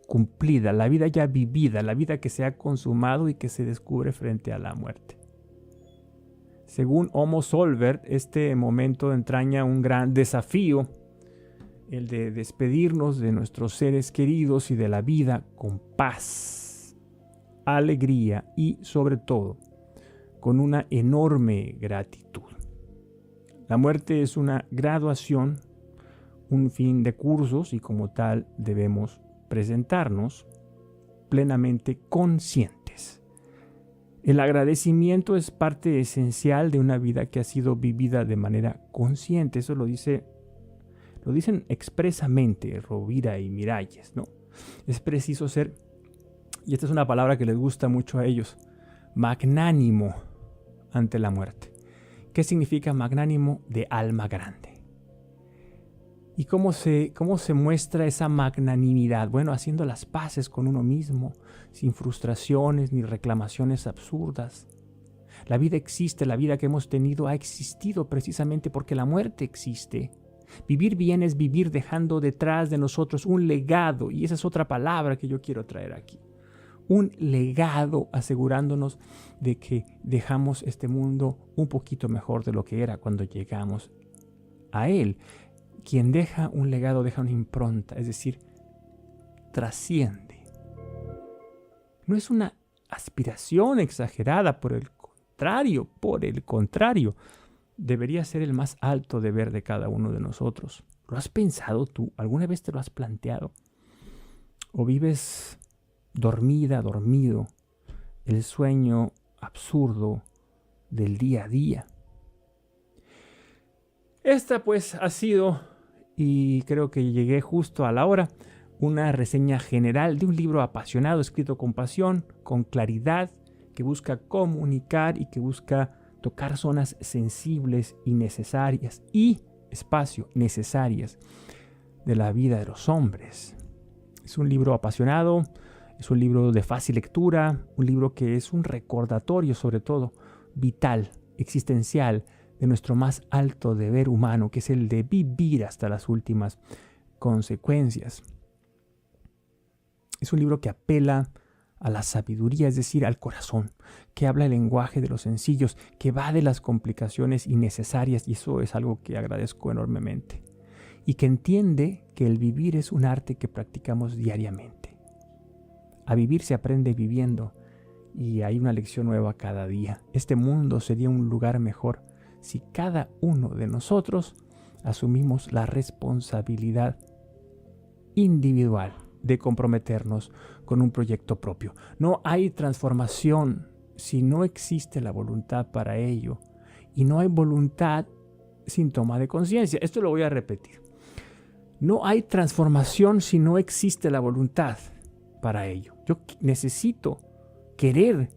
cumplida, la vida ya vivida, la vida que se ha consumado y que se descubre frente a la muerte. Según Homo Solver, este momento entraña un gran desafío, el de despedirnos de nuestros seres queridos y de la vida con paz, alegría y, sobre todo, con una enorme gratitud. La muerte es una graduación, un fin de cursos y como tal debemos presentarnos plenamente conscientes. El agradecimiento es parte esencial de una vida que ha sido vivida de manera consciente. Eso lo dicen expresamente Rovira y Miralles, ¿no? Es preciso ser, y esta es una palabra que les gusta mucho a ellos, magnánimo ante la muerte. ¿Qué significa magnánimo? De alma grande. ¿Y cómo se muestra esa magnanimidad? Bueno, haciendo las paces con uno mismo, sin frustraciones ni reclamaciones absurdas. La vida existe, la vida que hemos tenido ha existido precisamente porque la muerte existe. Vivir bien es vivir dejando detrás de nosotros un legado, y esa es otra palabra que yo quiero traer aquí. Un legado, asegurándonos de que dejamos este mundo un poquito mejor de lo que era cuando llegamos a él. Quien deja un legado deja una impronta, es decir, trasciende. No es una aspiración exagerada, por el contrario, debería ser el más alto deber de cada uno de nosotros. ¿Lo has pensado tú? ¿Alguna vez te lo has planteado? ¿O vives dormido, el sueño absurdo del día a día? Esta pues ha sido, y creo que llegué justo a la hora, una reseña general de un libro apasionado, escrito con pasión, con claridad, que busca comunicar y que busca tocar zonas sensibles y necesarias necesarias de la vida de los hombres. Es un libro apasionado, es un libro de fácil lectura, un libro que es un recordatorio sobre todo vital, existencial, de nuestro más alto deber humano, que es el de vivir hasta las últimas consecuencias. Es un libro que apela a la sabiduría, es decir, al corazón, que habla el lenguaje de los sencillos, que va de las complicaciones innecesarias, y eso es algo que agradezco enormemente, y que entiende que el vivir es un arte que practicamos diariamente. A vivir se aprende viviendo, y hay una lección nueva cada día. Este mundo sería un lugar mejor si cada uno de nosotros asumimos la responsabilidad individual de comprometernos con un proyecto propio. No hay transformación si no existe la voluntad para ello, y no hay voluntad sin toma de conciencia. Esto lo voy a repetir. No hay transformación si no existe la voluntad para ello. Yo necesito querer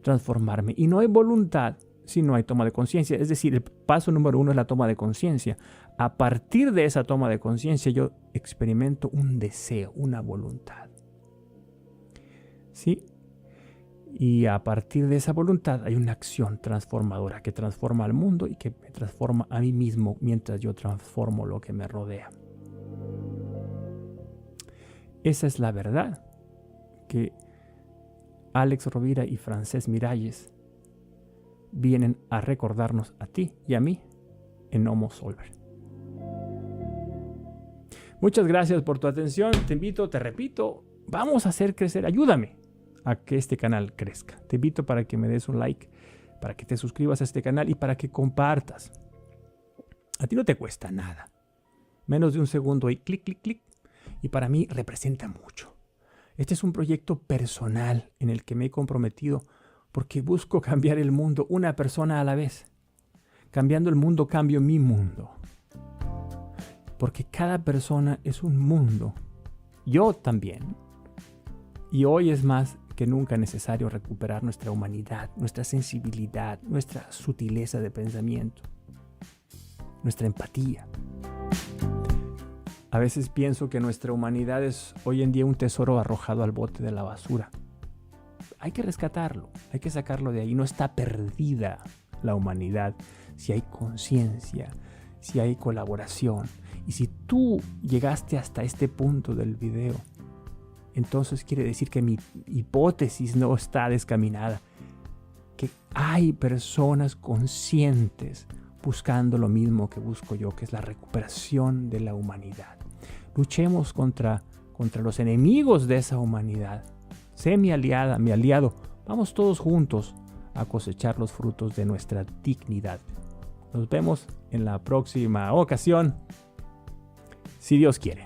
transformarme, y no hay voluntad si no hay toma de conciencia. Es decir, el paso número 1 es la toma de conciencia. A partir de esa toma de conciencia yo experimento un deseo, una voluntad. ¿Sí? Y a partir de esa voluntad hay una acción transformadora que transforma al mundo y que me transforma a mí mismo mientras yo transformo lo que me rodea. Esa es la verdad que Alex Rovira y Francesc Miralles vienen a recordarnos a ti y a mí en Homo Solver. Muchas gracias por tu atención. Te invito, te repito, vamos a hacer crecer, ayúdame a que este canal crezca. Te invito para que me des un like, para que te suscribas a este canal y para que compartas. A ti no te cuesta nada. Menos de un segundo y clic, clic, clic. Y para mí representa mucho. Este es un proyecto personal en el que me he comprometido porque busco cambiar el mundo una persona a la vez. Cambiando el mundo, cambio mi mundo. Porque cada persona es un mundo. Yo también. Y hoy es más que nunca necesario recuperar nuestra humanidad, nuestra sensibilidad, nuestra sutileza de pensamiento, nuestra empatía. A veces pienso que nuestra humanidad es hoy en día un tesoro arrojado al bote de la basura. Hay que rescatarlo, hay que sacarlo de ahí. No está perdida la humanidad si hay conciencia, si hay colaboración. Y si tú llegaste hasta este punto del video, entonces quiere decir que mi hipótesis no está descaminada, que hay personas conscientes buscando lo mismo que busco yo, que es la recuperación de la humanidad. Luchemos contra los enemigos de esa humanidad. Sé mi aliada, mi aliado. Vamos todos juntos a cosechar los frutos de nuestra dignidad. Nos vemos en la próxima ocasión, si Dios quiere.